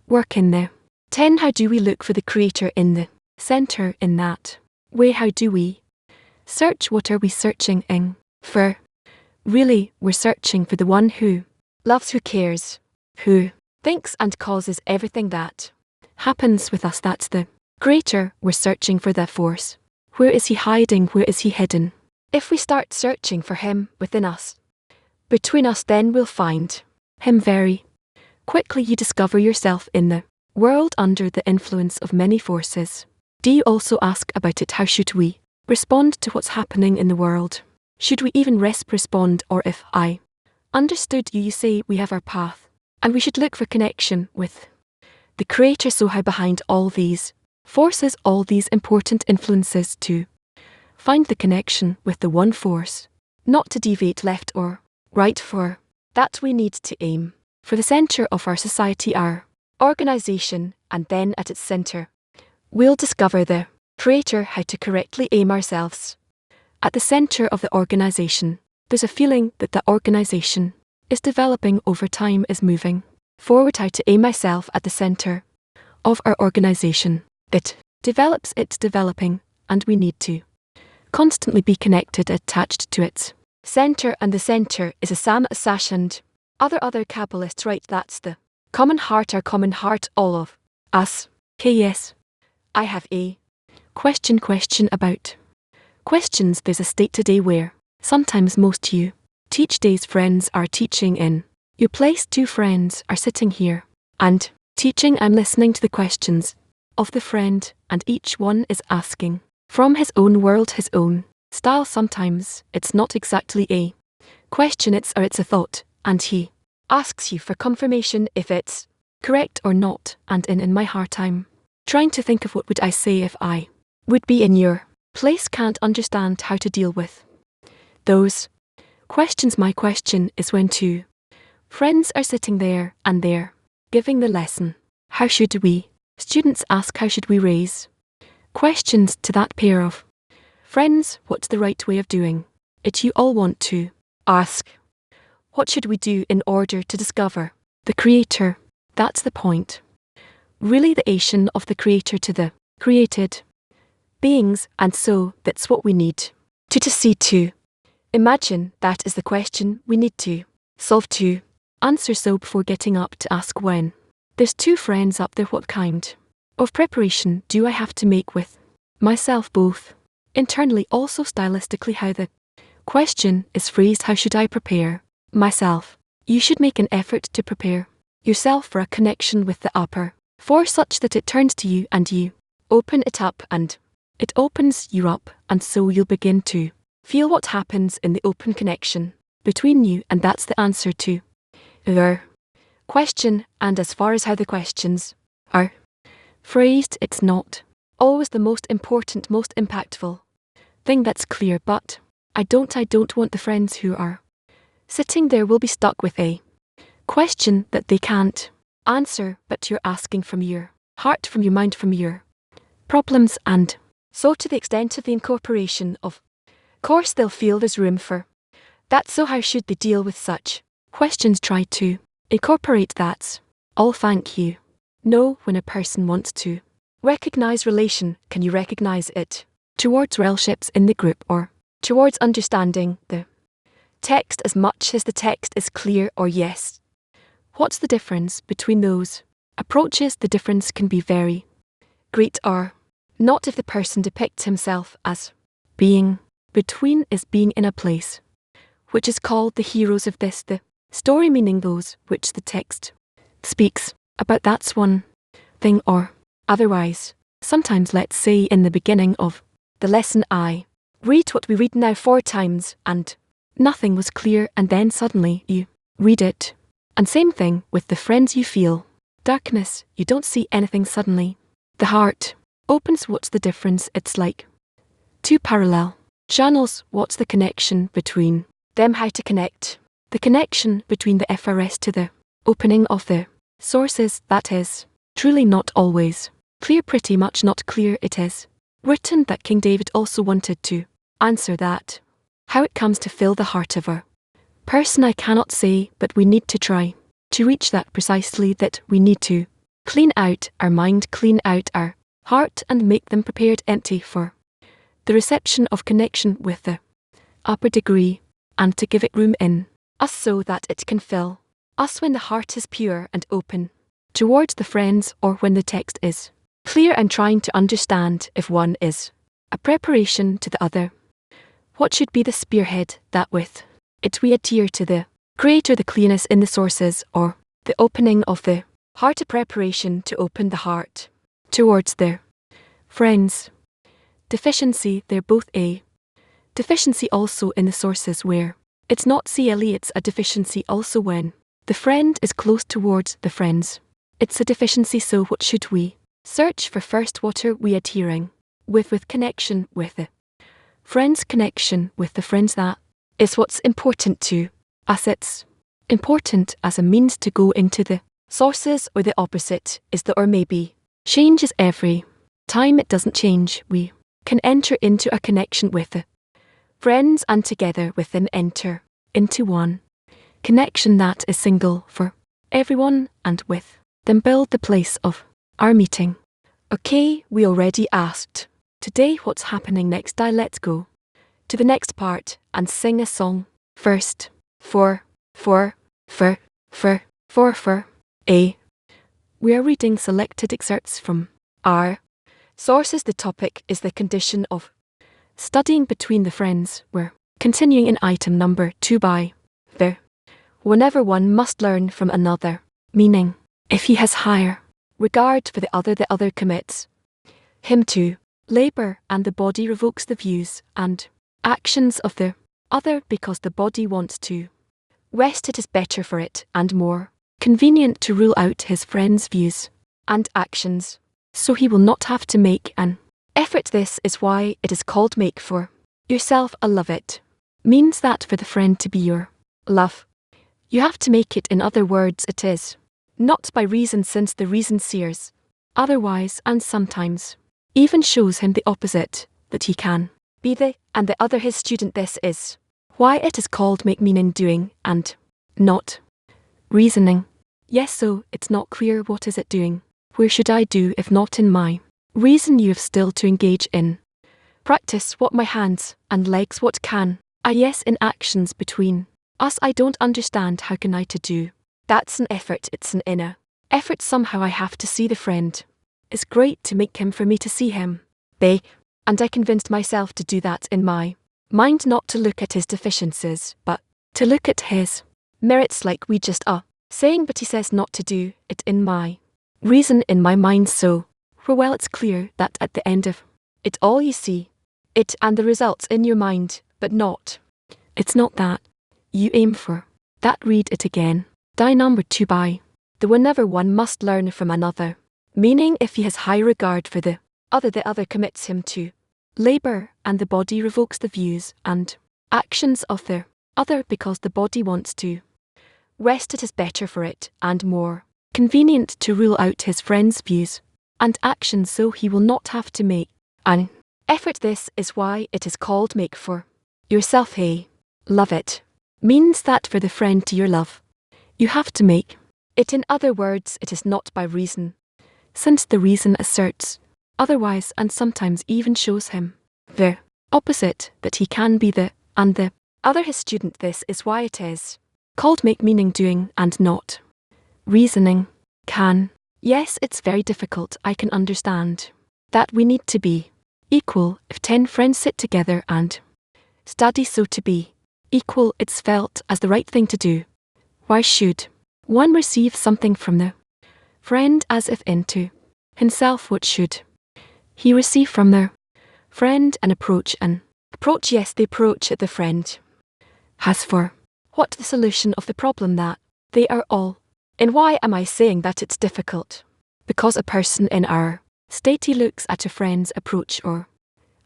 work in the 10. How do we look for the creator in the center in that way? How do we search? What are we searching in for? Really, we're searching for the one who loves, who cares, who thinks and causes everything that happens with us. That's the creator. We're searching for the force. Where is he hiding? Where is he hidden? If we start searching for him within us, between us, then we'll find him very quickly. You discover yourself in the world under the influence of many forces. Do you also ask about it? How should we respond to what's happening in the world? Should we even respond? Or if I understood you, you say we have our path, and we should look for connection with the creator. So how behind all these forces, all these important influences, to find the connection with the one force, not to deviate left or right. For that we need to aim for the center of our society, our organization, and then at its center we'll discover the creator. How to correctly aim ourselves at the center of the organization. There's a feeling that the organization is developing over time, is moving forward. How to aim myself at the center of our organization. It develops, it's developing, and we need to constantly be connected, attached to its center, and the center is a Sam, a Sash, and other Kabbalists write that's the common heart, our common heart, all of us. Okay, yes. I have a question about questions. There's a state today where sometimes most you teach days friends are teaching in your place. 2 friends are sitting here and teaching. I'm listening to the questions of the friend, and each one is asking from his own world, his own style. Sometimes it's not exactly a question, it's a thought, and he asks you for confirmation if it's correct or not. And in my heart I'm trying to think of what would I say if I would be in your place. Can't understand how to deal with those questions. My question is, when 2 friends are sitting there and they're giving the lesson, how should we students ask? How should we raise questions to that pair of friends? What's the right way of doing it? You all want to ask, what should we do in order to discover the creator? That's the point. Really, the relation of the creator to the created beings, and so that's what we need to see, to imagine. That is the question we need to solve, to answer. So before getting up to ask, when there's 2 friends up there, what kind of preparation do I have to make with myself, both internally, also stylistically? How the question is phrased, how should I prepare myself? You should make an effort to prepare yourself for a connection with the upper force, such that it turns to you and you open it up, and it opens you up, and so you'll begin to feel what happens in the open connection between you, and that's the answer to their question. And as far as how the questions are phrased, it's not always the most important, most impactful thing that's clear, but I don't want the friends who are sitting there will be stuck with a question that they can't answer, but you're asking from your heart, from your mind, from your problems. And so to the extent of the incorporation of course, they'll feel there's room for that. So how should they deal with such questions? Try to incorporate that's all. Thank you. Know when a person wants to recognize relation, can you recognize it towards relationships in the group, or towards understanding the text as much as the text is clear, or yes? What's the difference between those approaches? The difference can be very great or not. If the person depicts himself as being between, is being in a place which is called the heroes of this, the story meaning those which the text speaks about. That's one thing, or otherwise. Sometimes, let's say in the beginning of the lesson, I read what we read now 4 times and nothing was clear, and then suddenly you read it. And same thing with the friends you feel. Darkness, you don't see anything suddenly. The heart opens. What's the difference? It's like 2 parallel channels. What's the connection between them? How to connect the connection between the FRS to the opening of the sources. That is truly not always clear, pretty much not clear. It is written that King David also wanted to answer that. How it comes to fill the heart of a person I cannot say, but we need to try to reach that precisely, that we need to clean out our mind, clean out our heart, and make them prepared empty for the reception of connection with the upper degree, and to give it room in us so that it can fill us when the heart is pure and open towards the friends, or when the text is clear and trying to understand if one is a preparation to the other. What should be the spearhead that with it we adhere to the Creator, the clearness in the sources, or the opening of the heart, a preparation to open the heart towards their friends. Deficiency, they're both a deficiency also in the sources where it's not CLE, it's a deficiency also when the friend is close towards the friends. It's a deficiency, so what should we search for first? What are we adhering with connection with the friends, connection with the friends? That is what's important to us. It's important as a means to go into the sources, or the opposite is the or maybe changes every time. It doesn't change. We can enter into a connection with the friends, and together with them enter into one connection that is single for everyone, and with them build the place of our meeting. Okay, we already asked today what's happening next. Let's go to the next part and sing a song first. For A. We are reading selected excerpts from our sources. The topic is the condition of studying between the friends. We're continuing in item number 2 by the whenever one must learn from another, meaning if he has higher regard for the other commits him to labor, and the body revokes the views and actions of the other, because the body wants to rest. It is better for it and more convenient to rule out his friend's views and actions, so he will not have to make an effort. This is why it is called make for yourself. A love it means that for the friend to be your love, you have to make it. In other words, it is not by reason, since the reason sears otherwise, and sometimes even shows him the opposite, that he can be the and the other his student. This is why it is called make, meaning doing and not reasoning. Yes, so it's not clear. What is it doing? Where should I do if not in my reason? You have still to engage in practice. What my hands and legs, what can I? Yes, in actions between us. I don't understand. How can I to do? That's an effort. It's an inner effort. Somehow I have to see the friend. It's great to make him for me to see him. B. And I convinced myself to do that in my mind, not to look at his deficiencies, but to look at his merits, like we just are saying. But he says not to do it in my reason, in my mind. So, well, it's clear that at the end of it all you see it and the results in your mind, but not. It's not that you aim for that. Read it again. Die number 2 by the whenever one must learn from another, meaning if he has high regard for the other commits him to labor, and the body revokes the views and actions of the other, because the body wants to rest. It is better for it and more convenient to rule out his friend's views and actions, so he will not have to make an effort. This is why it is called make for yourself. Hey, love it means that for the friend to your love, you have to make it. In other words, it is not by reason, since the reason asserts otherwise, and sometimes even shows him the opposite, that he can be the and the other his student. This is why it is called make, meaning doing and not reasoning. Can. Yes, it's very difficult. I can understand that we need to be equal. If 10 friends sit together and study, so to be equal it's felt as the right thing to do. Why should one receive something from the friend as if into himself what should he receive from the friend an approach, yes, the approach the friend has for what the solution of the problem that they are all in. Why am I saying that it's difficult? Because a person in our state, he looks at a friend's approach or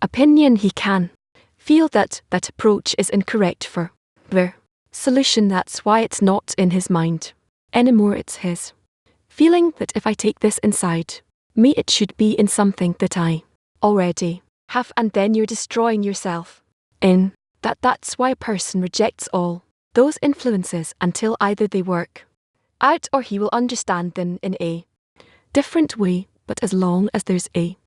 opinion, he can feel that that approach is incorrect for their solution. That's why it's not in his mind anymore. It's his feeling that if I take this inside me, it should be in something that I already have, and then you're destroying yourself in that. That's why a person rejects all those influences until either they work out or he will understand them in a different way. But as long as there's a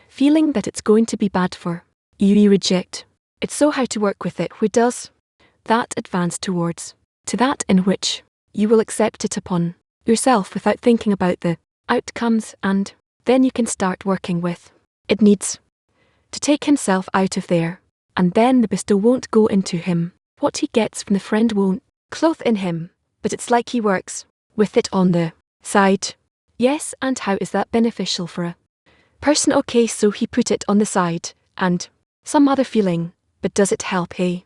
feeling that it's going to be bad for you, you reject it. So how to work with it? Who does that advance towards to that in which you will accept it upon yourself without thinking about the outcomes, and then you can start working with it. Needs to take himself out of there, and then the bestow won't go into him. What he gets from the friend won't clothe in him, but it's like he works with it on the side. Yes, and how is that beneficial for a person? Okay, so he put it on the side and some other feeling, but does it help a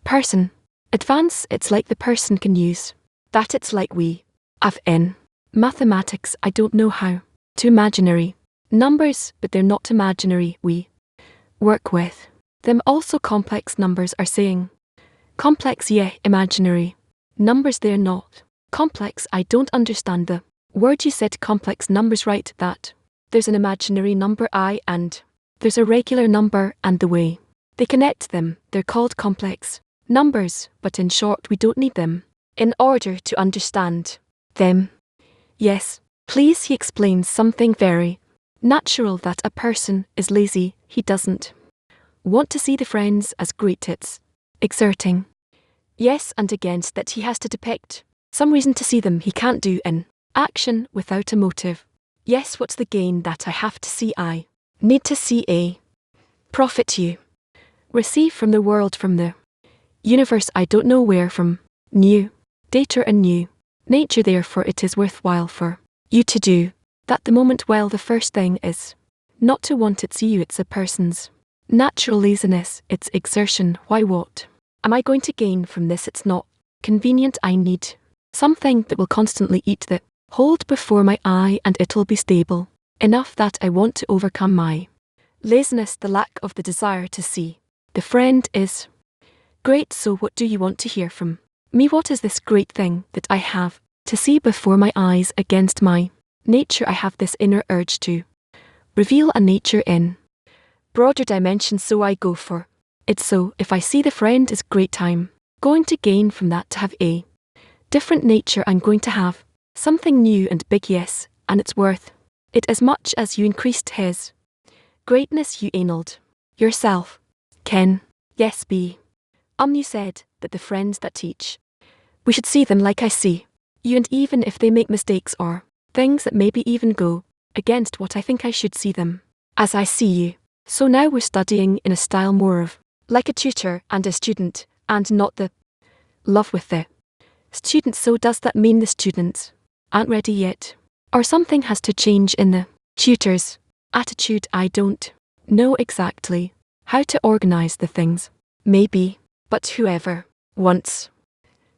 person advance? It's like the person can use that. It's like we have in mathematics, I don't know how to imaginary numbers, but they're not imaginary. We work with them. Also complex numbers are saying complex, yeah, imaginary numbers, they're not complex. I don't understand the word you said, complex numbers, right? That there's an imaginary number I and there's a regular number, and the way they connect them, they're called complex numbers, but in short we don't need them in order to understand them. Yes, please. He explains something very natural, that a person is lazy. He doesn't want to see the friends as great. It's exerting. Yes, and against that he has to depict some reason to see them. He can't do an action without a motive. Yes, what's the gain that I have to see? I need to see a profit you receive from the world, from the universe, I don't know where, from new data and new nature. Therefore it is worthwhile for you to do that the moment. Well, the first thing is not to want it. See you, it's a person's natural laziness, it's exertion. Why? What am I going to gain from this? It's not convenient. I need something that will constantly eat the hold before my eye, and it'll be stable enough that I want to overcome my laziness. The lack of the desire to see the friend is great. So what do you want to hear from me? What is this great thing that I have to see before my eyes? Against my nature, I have this inner urge to reveal a nature in broader dimensions, so I go for it. So if I see the friend is great, I'm going to gain from that to have a different nature. I'm going to have something new and big, yes, and it's worth it as much as you increased his greatness. You annulled yourself. Can yes be you said that the friends that teach, we should see them like I see you, and even if they make mistakes or things that maybe even go against what I think, I should see them as I see you. So now we're studying in a style more of like a tutor and a student, and not the love with the student. So does that mean the students aren't ready yet, or something has to change in the tutor's attitude? I don't know exactly how to organize the things. Maybe, but whoever wants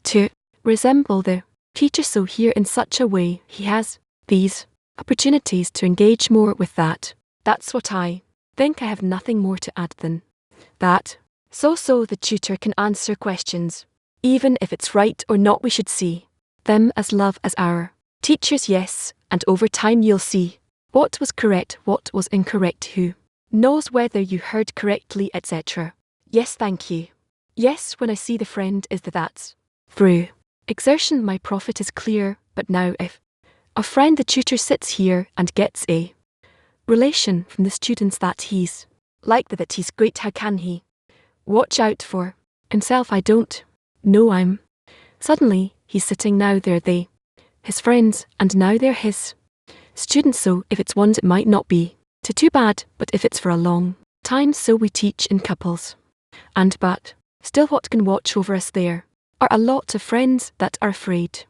to resemble the teacher, so here in such a way he has these opportunities to engage more with that. That's what I think. I have nothing more to add than that. So the tutor can answer questions, even if it's right or not. We should see them as love as our teachers, yes, and over time you'll see what was correct, what was incorrect, who knows whether you heard correctly, etc. Yes, thank you. Yes, when I see the friend is that's through exertion my profit is clear. But now if a friend, the tutor, sits here and gets a relation from the students that he's like that he's great, how can he watch out for himself? I don't know. I'm suddenly he's sitting now, they're his friends, and now they're his students. So if it's ones it might not be too bad, but if it's for a long time, so we teach in couples. And but Still, what can watch over us there are a lot of friends that are afraid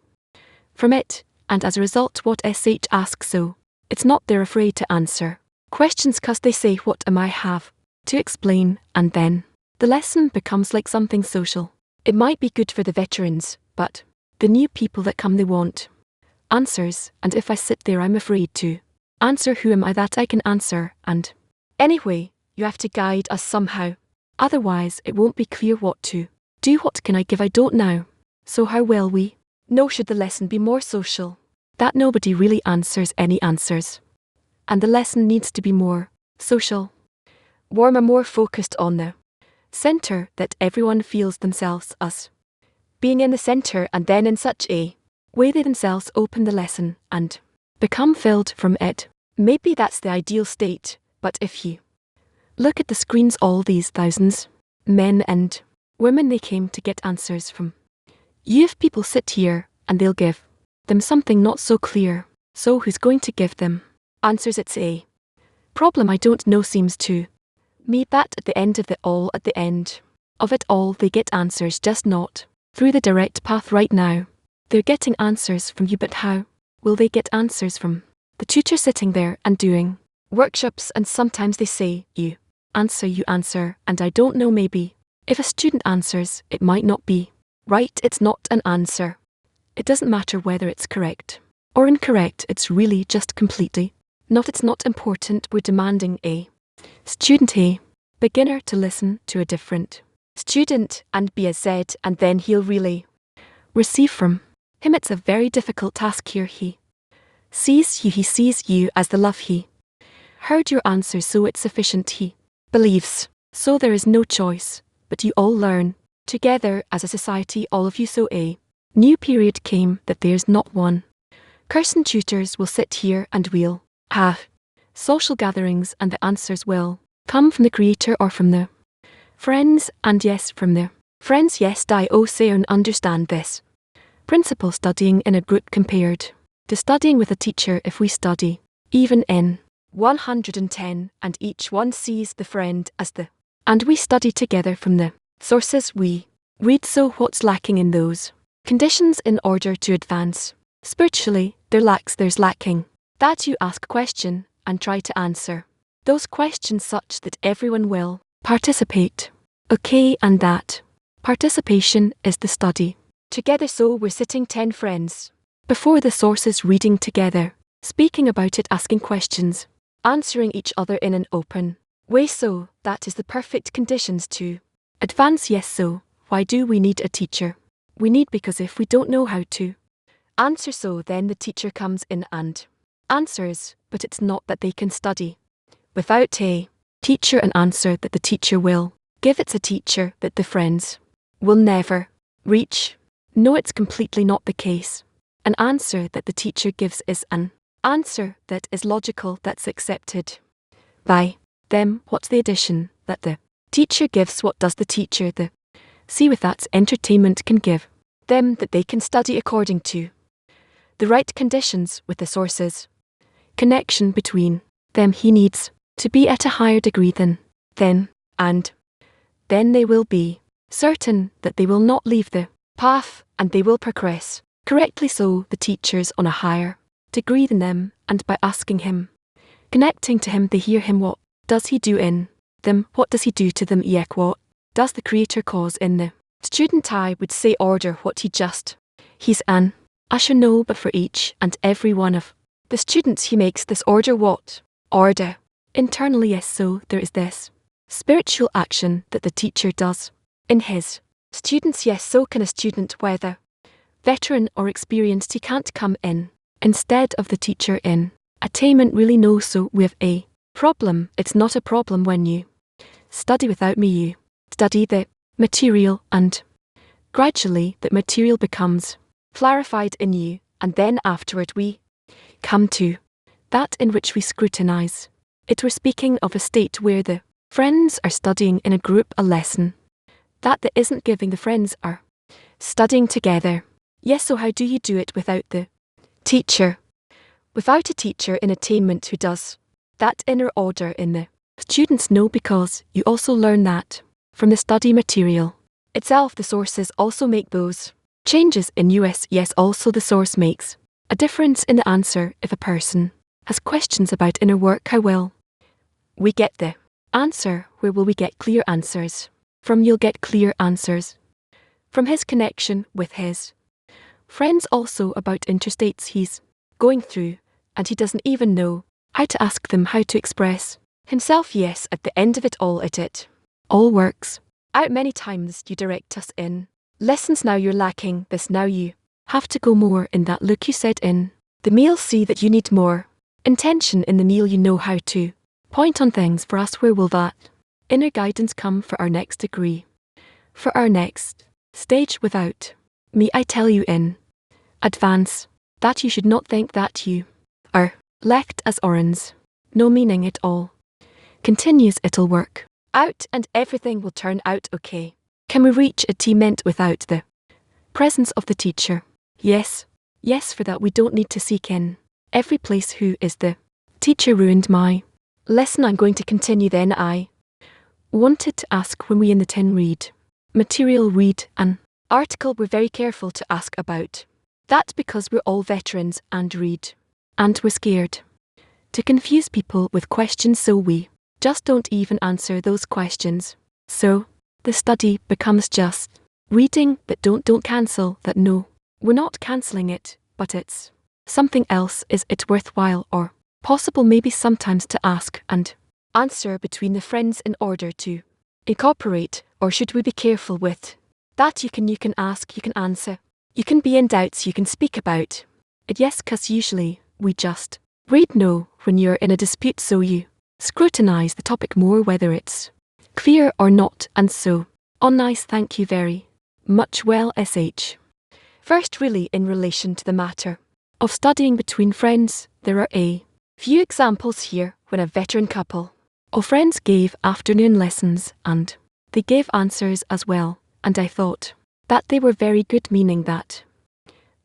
from it, and as a result what SH asks, so it's not they're afraid to answer questions 'cause they say, what am I have to explain, and then the lesson becomes like something social. It might be good for the veterans, but the new people that come, they want answers, and if I sit there I'm afraid to answer, who am I that I can answer? And anyway, you have to guide us somehow, otherwise it won't be clear what to do. What can I give? I don't know. So how will we know? Should the lesson be more social? That nobody really answers any answers, and the lesson needs to be more social, warmer, more focused on the center, that everyone feels themselves as being in the center, and then in such a way they themselves open the lesson and become filled from it. Maybe that's the ideal state, but if you look at the screens, all these thousands, men and women, they came to get answers from you. If people sit here and they'll give them something not so clear, so who's going to give them answers? It's a problem. I don't know, seems to me that at the end of it all, they get answers, just not through the direct path right now. They're getting answers from you, but how will they get answers from the tutor sitting there and doing workshops? And sometimes they say, you answer, and I don't know, maybe if a student answers, it might not be right. It's not an answer. It doesn't matter whether it's correct or incorrect, it's really just completely not. It's not important. We're demanding a student, a beginner, to listen to a different student and be a Z, and then he'll really receive from him. It's a very difficult task here. He sees you as the love. He heard your answer, so it's sufficient. He believes, so there is no choice, but you all learn together as a society, all of you. So a new period came, that there's not one person. Tutors will sit here and we'll have social gatherings, and the answers will come from the creator or from the friends, and yes, from the friends. Yes, I say and understand this principle. Studying in a group compared to studying with a teacher. If we study even in 110 and each one sees the friend as the, and we study together from the sources we read, so what's lacking in those conditions in order to advance spiritually? There's lacking that you ask question and try to answer those questions such that everyone will participate. Okay, and that participation is the study together. So we're sitting 10 friends before the sources, reading together, speaking about it, asking questions, answering each other in an open way. So that is the perfect conditions to advance. Yes, so why do we need a teacher? We need, because if we don't know how to answer, so then the teacher comes in and answers, but it's not that they can study without a teacher an answer that the teacher will give. It's a teacher that the friends will never reach. No, it's completely not the case. An answer that the teacher gives is an answer that is logical, that's accepted by them. What's the addition that the teacher gives? What does the teacher see with that entertainment can give them, that they can study according to the right conditions with the sources connection between them? He needs to be at a higher degree than then, and then they will be certain that they will not leave the path, and they will progress correctly. So the teacher's on a higher degree than them, and by asking him, connecting to him, they hear him. What does he do in them? What does he do to them? Yek, what does the creator cause in the student? I would say order. What he's an usher. No, but for each and every one of the students he makes this order. What order? Internally, yes. So there is this spiritual action that the teacher does in his students. Yes, so can a student, whether veteran or experienced, he can't come in instead of the teacher in attainment. Really, no. So we have a problem. It's not a problem when you study without me. You study the material, and gradually that material becomes clarified in you, and then afterward we come to that in which we scrutinize it. We're speaking of a state where the friends are studying in a group a lesson that isn't giving. The friends are studying together. Yes, so how do you do it without the teacher? Without a teacher in attainment who does that inner order in the students? No, because you also learn that from the study material. itself. The sources also make those changes in US. Yes, also the source makes a difference in the answer. If a person has questions about inner work, how will we get the answer? Where will we get clear answers from? You'll get clear answers from his connection with his friends, also about interstates he's going through, and he doesn't even know how to ask them how to express himself. Yes, at the end of it all works out. Many times you direct us in lessons, now you're lacking this, now you have to go more in that. Look, you said in the meal, see that you need more intention in the meal. You know how to point on things for us. Where will that inner guidance come for our next degree, for our next stage? Without me, I tell you in advance that you should not think that you are left as orange. No meaning it all continues, it'll work out and everything will turn out okay. Can we reach a T meant without the presence of the teacher? Yes, yes, for that we don't need to seek in every place who is the teacher. Ruined my lesson. I'm going to continue then. I wanted to ask, when we in the 10 read material, read an article, we're very careful to ask about that because we're all veterans and read, and we're scared to confuse people with questions, so we just don't even answer those questions. So the study becomes just reading, but don't cancel that. No, we're not cancelling it, but it's something else. Is it worthwhile or possible maybe sometimes to ask and answer between the friends in order to incorporate, or should we be careful with that? You can ask, you can answer, you can be in doubts, you can speak about it. Yes, 'cause usually we just read. No, when you're in a dispute, so you scrutinize the topic more, whether it's clear or not, and so on. Nice, thank you very much. Well, sh. First, really in relation to the matter of studying between friends, there are a few examples here when a veteran couple of friends gave afternoon lessons and they gave answers as well, and I thought that they were very good, meaning that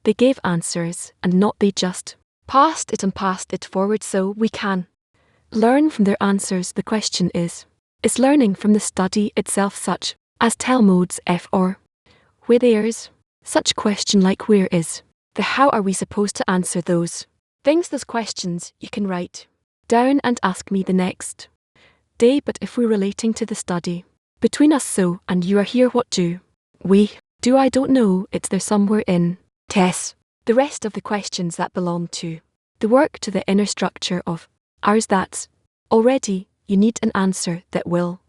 they gave answers and not they just passed it forward, so we can learn from their answers. The question is learning from the study itself, such as Talmud's F or where there's such question like where is the how. Are we supposed to answer those things? Those questions you can write down and ask me the next day, but if we're relating to the study between us, so, and you are here, what do we do? I don't know, it's there somewhere in Tess. The rest of the questions that belong to the work, to the inner structure of ours, that's already, you need an answer that will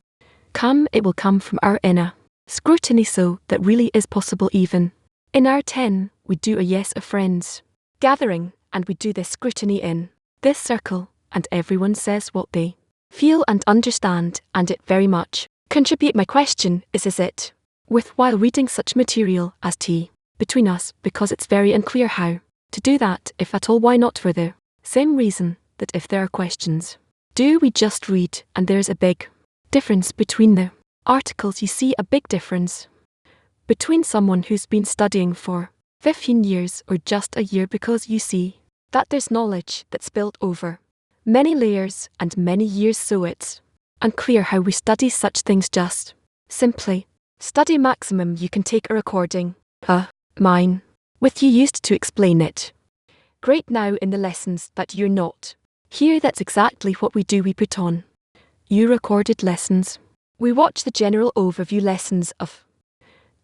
come. It will come from our inner scrutiny, so that really is possible. Even in our 10, we do a yes, a friends gathering, and we do this scrutiny in this circle, and everyone says what they feel and understand, and it very much contribute. My question is it worthwhile reading such material as tea between us? Because it's very unclear how to do that, if at all. Why not? For the same reason that if there are questions, do we just read? And there's a big difference between the articles. You see a big difference between someone who's been studying for 15 years or just a year, because you see that there's knowledge that's built over many layers and many years, so it's unclear how we study such things. Just simply study. Maximum you can take a recording mine with you used to explain it. Great. Now in the lessons that you're not here, that's exactly what we do. We put on you recorded lessons. We watch the general overview lessons of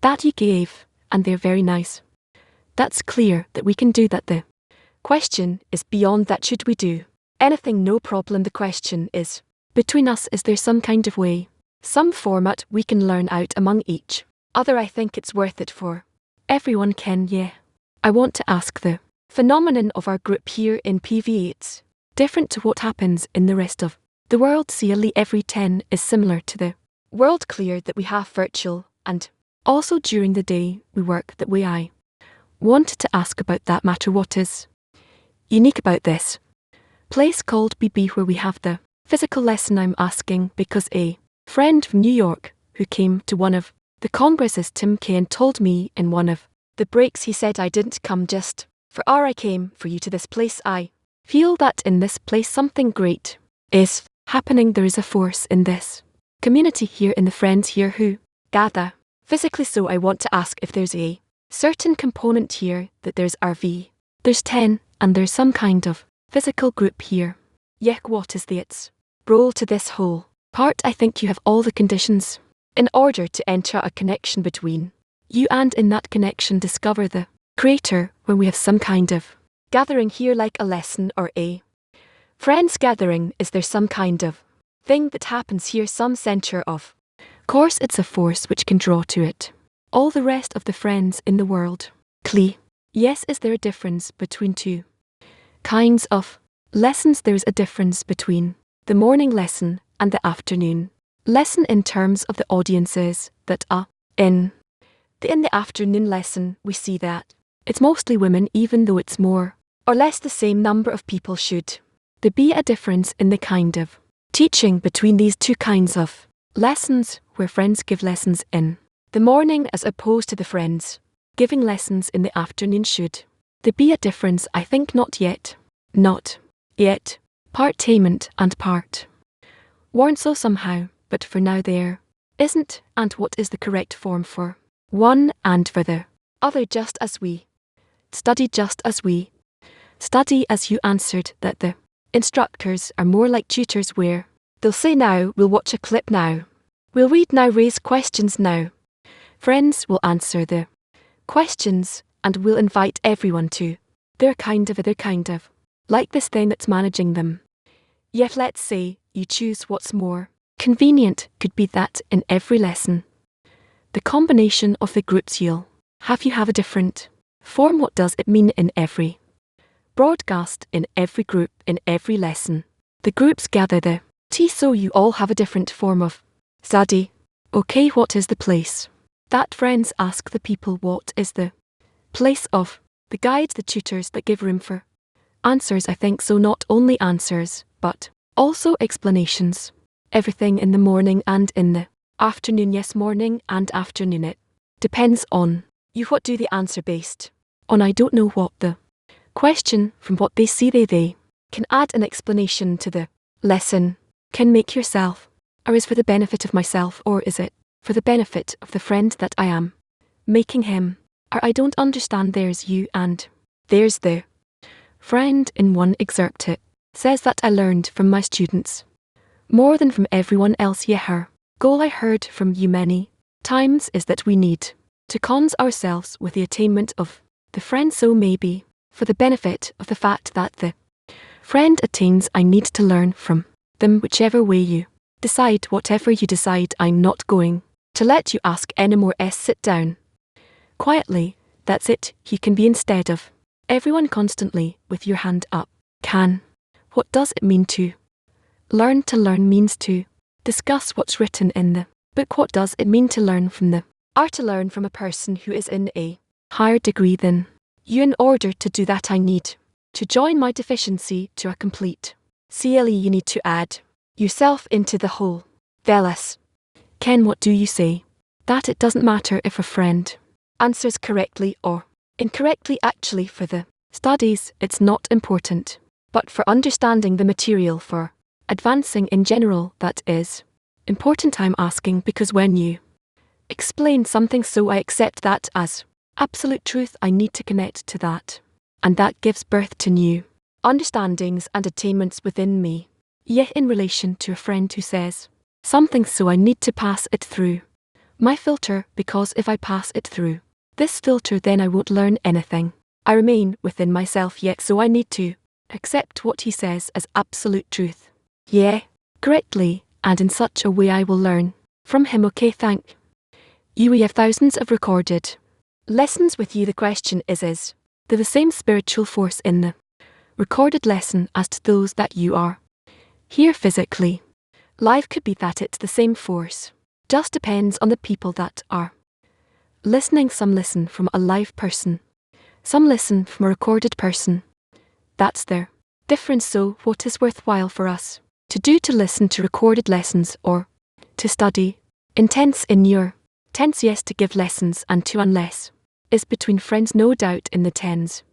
that you gave, and they're very nice. That's clear that we can do that. The question is beyond that. Should we do anything? No problem. The question is between us. Is there some kind of way, some format we can learn out among each other? I think it's worth it for everyone. Can I want to ask, the phenomenon of our group here in PV, it's different to what happens in the rest of the world. CLE every 10 is similar to the world. Clear that we have virtual and also during the day we work that way. I wanted to ask about that matter. What is unique about this place called BB where we have the physical lesson? I'm asking because a friend from New York who came to one of the congresses, Tim Kaine, told me in one of the breaks, he said, I didn't come just for I came for you to this place. I feel that in this place something great is happening. There is a force in this community here, in the friends here who gather Physically so I want to ask if there's a certain component here that there's RV. There's 10 and there's some kind of physical group here. Yek what is the its role to this whole part? I think you have all the conditions in order to enter a connection between you and in that connection discover the creator when we have some kind of gathering here like a lesson or a friends gathering. Is there some kind of thing that happens here, some center of course it's a force which can draw to it all the rest of the friends in the world. Clee. Yes, is there a difference between two kinds of lessons? There's a difference between the morning lesson and the afternoon lesson in terms of the audiences that are in the afternoon lesson. We see that it's mostly women, even though it's more or less the same number of people. Should there be a difference in the kind of teaching between these two kinds of lessons, where friends give lessons in the morning as opposed to the friends giving lessons in the afternoon? Should there be a difference? I think not yet. Not yet. Part-tainment and part warn't so somehow, but for now there isn't. And what is the correct form for one and for the other? Just as we study, just as we study. As you answered that the instructors are more like tutors, where they'll say now we'll watch a clip, now we'll read, now raise questions, now friends will answer the questions, and we'll invite everyone to their kind of like this thing that's managing them. Yet let's say you choose what's more convenient. Could be that in every lesson the combination of the groups you'll have, you have a different form. What does it mean in every broadcast, in every group, in every lesson? The groups gather the tea, so you all have a different form of study. Okay, what is the place that friends ask the people? What is the place of the guides, the tutors that give room for answers? I think so. Not only answers, but also explanations. Everything in the morning and in the afternoon. Yes, morning and afternoon. It depends on you. What do they answer based on? I don't know what the question. From what they see, they can add an explanation to the lesson. Can make yourself, or is for the benefit of myself, or is it for the benefit of the friend that I am making him? Or I don't understand. There's you and there's the friend. In one excerpt it says that I learned from my students more than from everyone else. Yeah, her goal, I heard from you many times, is that we need to cons ourselves with the attainment of the friend. So maybe for the benefit of the fact that the friend attains, I need to learn from them. Whichever way you decide, whatever you decide, I'm not going to let you ask any more. Sit down quietly. That's it. You can be instead of everyone constantly with your hand up. Can. What does it mean to learn? To learn means to discuss what's written in the book. What does it mean to learn from the are to learn from a person who is in a higher degree than you? In order to do that, I need to join my deficiency to a complete CLE. You need to add yourself into the whole. Velas. Ken, what do you say? That it doesn't matter if a friend answers correctly or incorrectly. Actually, for the studies, it's not important. But for understanding the material, for advancing in general, that is important. I'm asking because when you explain something, so I accept that as absolute truth, I need to connect to that. And that gives birth to new understandings and attainments within me. Yet in relation to a friend who says something, so I need to pass it through my filter, because if I pass it through this filter, then I won't learn anything. I remain within myself yet, so I need to accept what he says as absolute truth. Yeah, correctly, and in such a way I will learn from him. Okay, thank you. We have thousands of recorded lessons with you. The question is there the same spiritual force in the recorded lesson as to those that you are here physically live? Could be that it's the same force. Just depends on the people that are listening. Some listen from a live person, some listen from a recorded person. That's their difference. So what is worthwhile for us to do? To listen to recorded lessons or to study intense in your tense? Yes, to give lessons, and to unless is between friends, no doubt. In the tens,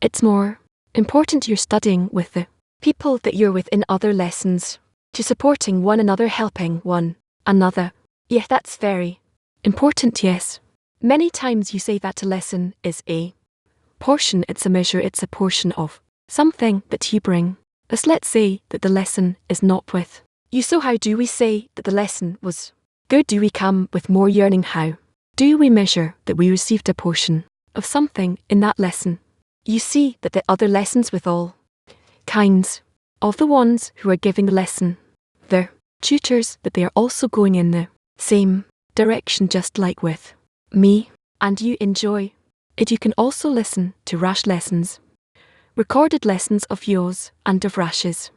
it's more important you're studying with the people that you're with in other lessons, to supporting one another, helping one another. Yeah, that's very Important, yes. Many times you say that a lesson is a portion, it's a measure, it's a portion of something that you bring. As let's say that the lesson is not with you, so how do we say that the lesson was good? Do we come with more yearning? How do we measure that we received a portion of something in that lesson? You see that the other lessons with all kinds of the ones who are giving the lesson, their tutors, that they are also going in the same direction, just like with me, and you enjoy it. You can also listen to Rash lessons, recorded lessons of yours and of Rash's.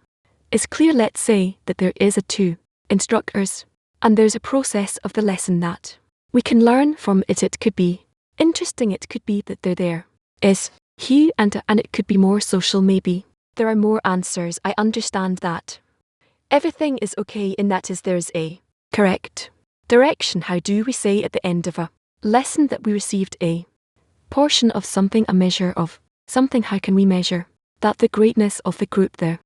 It's clear, let's say, that there is a two instructors, and there's a process of the lesson that we can learn from it. It could be interesting, it could be that there is hue and it could be more social maybe. There are more answers. I understand that. Everything is okay in that is there's a correct direction. How do we say at the end of a lesson that we received a portion of something, a measure of something? How can we measure that? The greatness of the group, the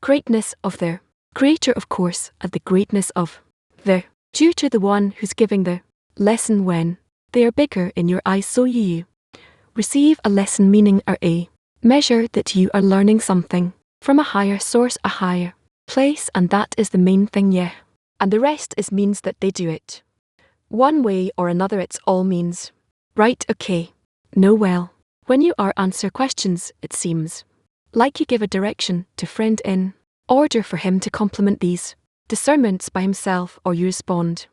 greatness of their creator, of course, and the greatness of the tutor, the one who's giving the lesson. When they are bigger in your eyes, so you receive a lesson, meaning are a measure that you are learning something from a higher source, a higher place, and that is the main thing, yeah. And the rest is means that they do it one way or another. It's all means. Right, okay. No, well, when you are answer questions, it seems like you give a direction to friend in order for him to complement these discernments by himself, or you respond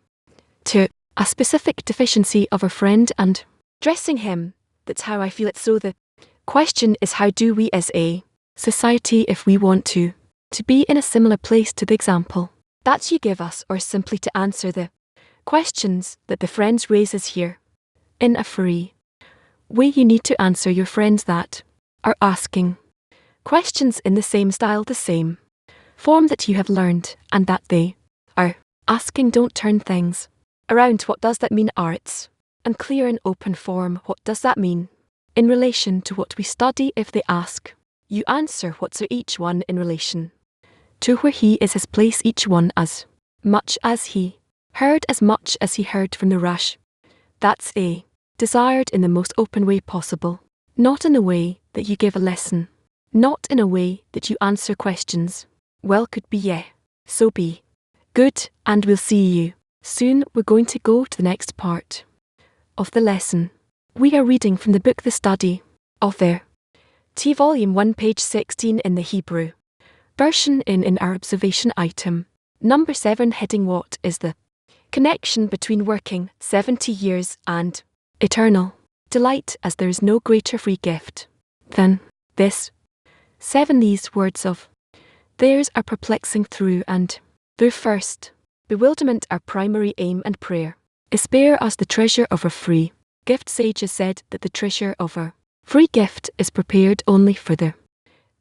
to a specific deficiency of a friend and dressing him. That's how I feel it. So the question is, how do we as a society, if we want to be in a similar place to the example that you give us, or simply to answer the questions that the friends raises here in a free way, you need to answer your friends that are asking questions in the same style, the same form that you have learned and that they are asking. Don't turn things around. What does that mean? Arts and clear and open form. What does that mean in relation to what we study? If they ask, you answer what's each one in relation to where he is, his place, each one as much as he heard, as much as he heard from the Rash. That's a desired in the most open way possible, not in a way that you give a lesson, not in a way that you answer questions. Well, could be, yeah. So be good, and we'll see you soon. We're going to go to the next part of the lesson. We are reading from the book The Study of the T, Volume 1, page 16 in the Hebrew version, in our observation item number 7, heading What is the connection between working 70 years and eternal delight, as there is no greater free gift than this. 7. These words of theirs are perplexing through and through. First, bewilderment, our primary aim and prayer is spare us the treasure of a free gift. Sages said that the treasure of a free gift is prepared only for the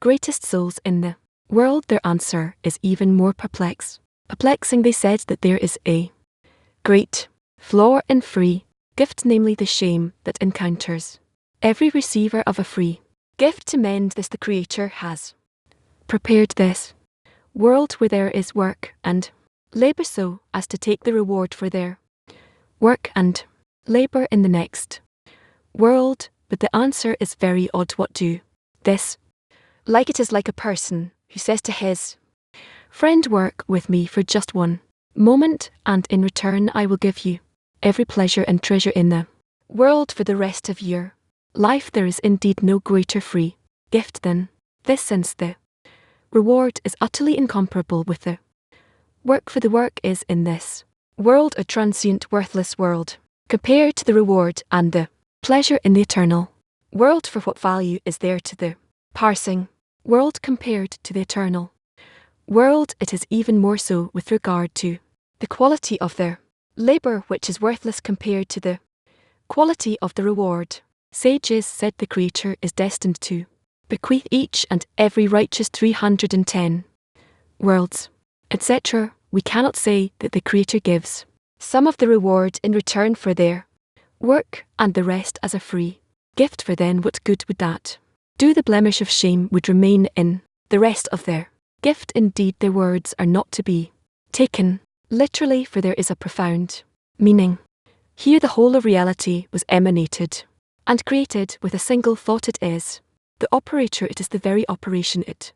greatest souls in the world. Their answer is even more perplexing. They said that there is a great flaw in free gift, namely the shame that encounters every receiver of a free gift. To mend this, the Creator has prepared this world where there is work and labour, so as to take the reward for their work and labour in the next world. But the answer is very odd. What do this like? It is like a person who says to his friend, work with me for just one moment, and in return I will give you every pleasure and treasure in the world for the rest of your life. There is indeed no greater free gift than this, since the reward is utterly incomparable with the work, for the work is in this world a transient, worthless world compared to the reward and the pleasure in the eternal world. For what value is there to the passing world compared to the eternal world? It is even more so with regard to the quality of their labour, which is worthless compared to the quality of the reward. Sages said the Creator is destined to bequeath each and every righteous 310 worlds, etc. We cannot say that the Creator gives some of the reward in return for their work and the rest as a free gift, for then what good would that do? The blemish of shame would remain in the rest of their gift. Indeed, their words are not to be taken literally, for there is a profound meaning Here the whole of reality was emanated and created with a single thought. It is the operator, it is the very operation, it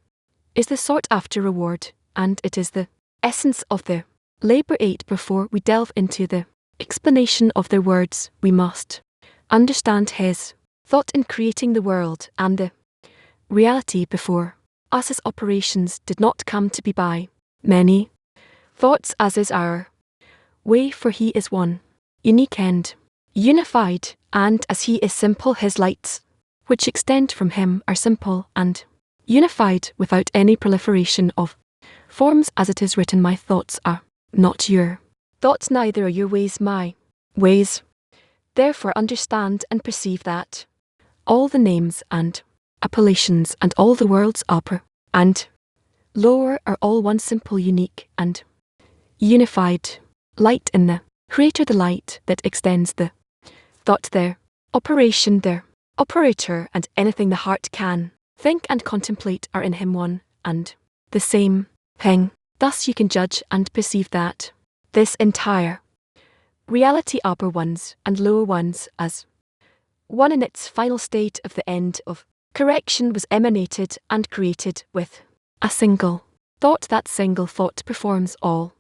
is the sought after reward, and it is the essence of the labour. 8. Before we delve into the explanation of their words, we must understand his thought in creating the world and the reality before us. His operations did not come to be by many thoughts, as is our way, for he is one, unique and unified, and as he is simple, his lights, which extend from him, are simple and unified, without any proliferation of forms. As it is written, my thoughts are not your thoughts, neither are your ways my ways. Therefore understand and perceive that all the names and appellations and all the worlds upper and lower are all one simple, unique and unified light in the Creator, the light that extends the thought, their operation, their operator, and anything the heart can think and contemplate are in him one and the same thing. Thus you can judge and perceive that this entire reality, upper ones and lower ones, as one in its final state of the end of correction, was emanated and created with a single thought. That single thought performs all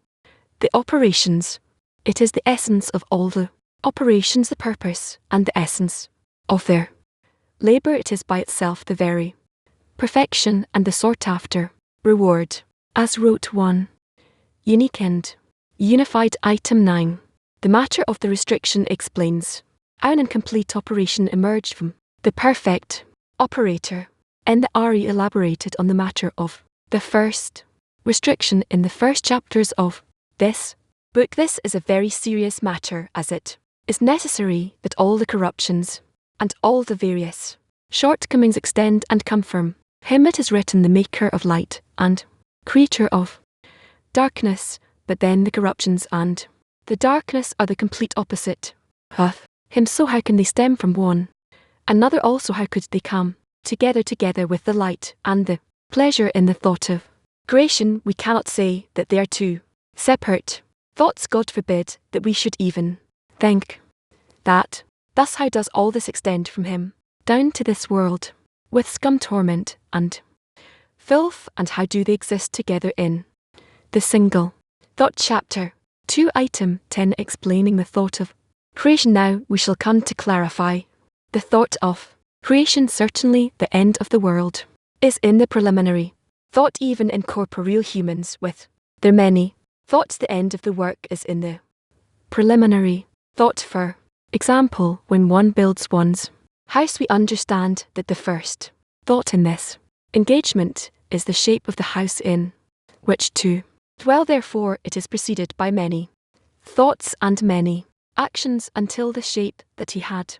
the operations. It is the essence of all the operations, the purpose and the essence of their labour. It is by itself the very perfection and the sought after reward. As wrote one, unique and unified. Item 9. The matter of the restriction explains how an incomplete operation emerged from the perfect operator. And the RE elaborated on the matter of the first restriction in the first chapters of this book. This is a very serious matter, as it is necessary that all the corruptions and all the various shortcomings extend and come from him. It is written, the maker of light and creator of darkness, but then the corruptions and the darkness are the complete opposite of him. So how can they stem from one another? Also, how could they come together with the light and the pleasure in the thought of creation? We cannot say that they are two separate thoughts. God forbid that we should even think that. Thus how does all this extend from him down to this world, with scum, torment and filth, and how do they exist together in the single thought? Chapter 2, Item 10, explaining the thought of creation. Now we shall come to clarify the thought of creation. Certainly the end of the world is in the preliminary thought. Even in corporeal humans with their many thoughts, the end of the work is in the preliminary thought. For example, when one builds one's house, we understand that the first thought in this engagement is the shape of the house in which to dwell. Therefore it is preceded by many thoughts and many actions until the shape that he had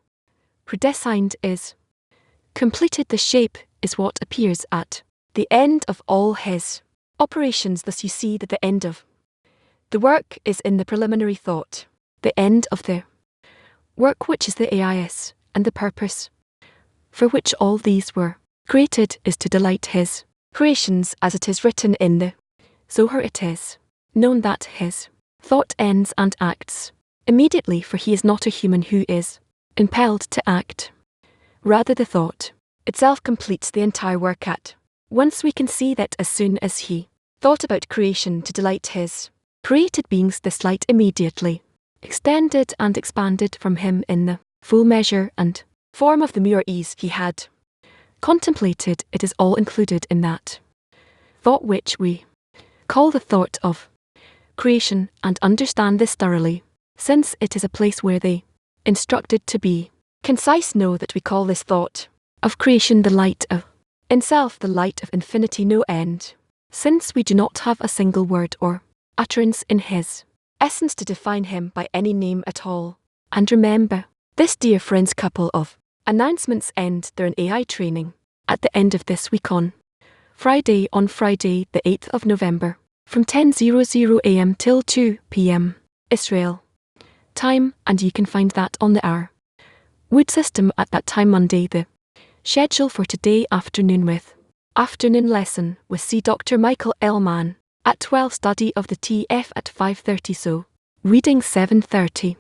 predesigned is completed. The shape is what appears at the end of all his operations. Thus you see that the end of the work is in the preliminary thought. The end of the work, which is the AIS, and the purpose for which all these were created, is to delight his creations. As it is written in the Zohar, it is known that his thought ends and acts immediately, for he is not a human who is impelled to act. Rather, the thought itself completes the entire work at once. We can see that as soon as he thought about creation to delight his created beings, this light immediately extended and expanded from him in the full measure and form of the mere ease he had contemplated. It is all included in that thought which we call the thought of creation, and understand this thoroughly, since it is a place where they instructed to be concise. Know that we call this thought of creation the light of in self, the light of infinity, no end, since we do not have a single word or utterance in his essence to define him by any name at all. And remember, this, dear friends, couple of announcements end their AI training at the end of this week on Friday, the 8th of November, from 10:00 a.m. till 2 p.m. Israel time, and you can find that on the hour Wood system at that time. Monday, the schedule for today afternoon with afternoon lesson with C. Dr. Michael Laitman at 12, study of the TF at 5:30, so reading 7:30.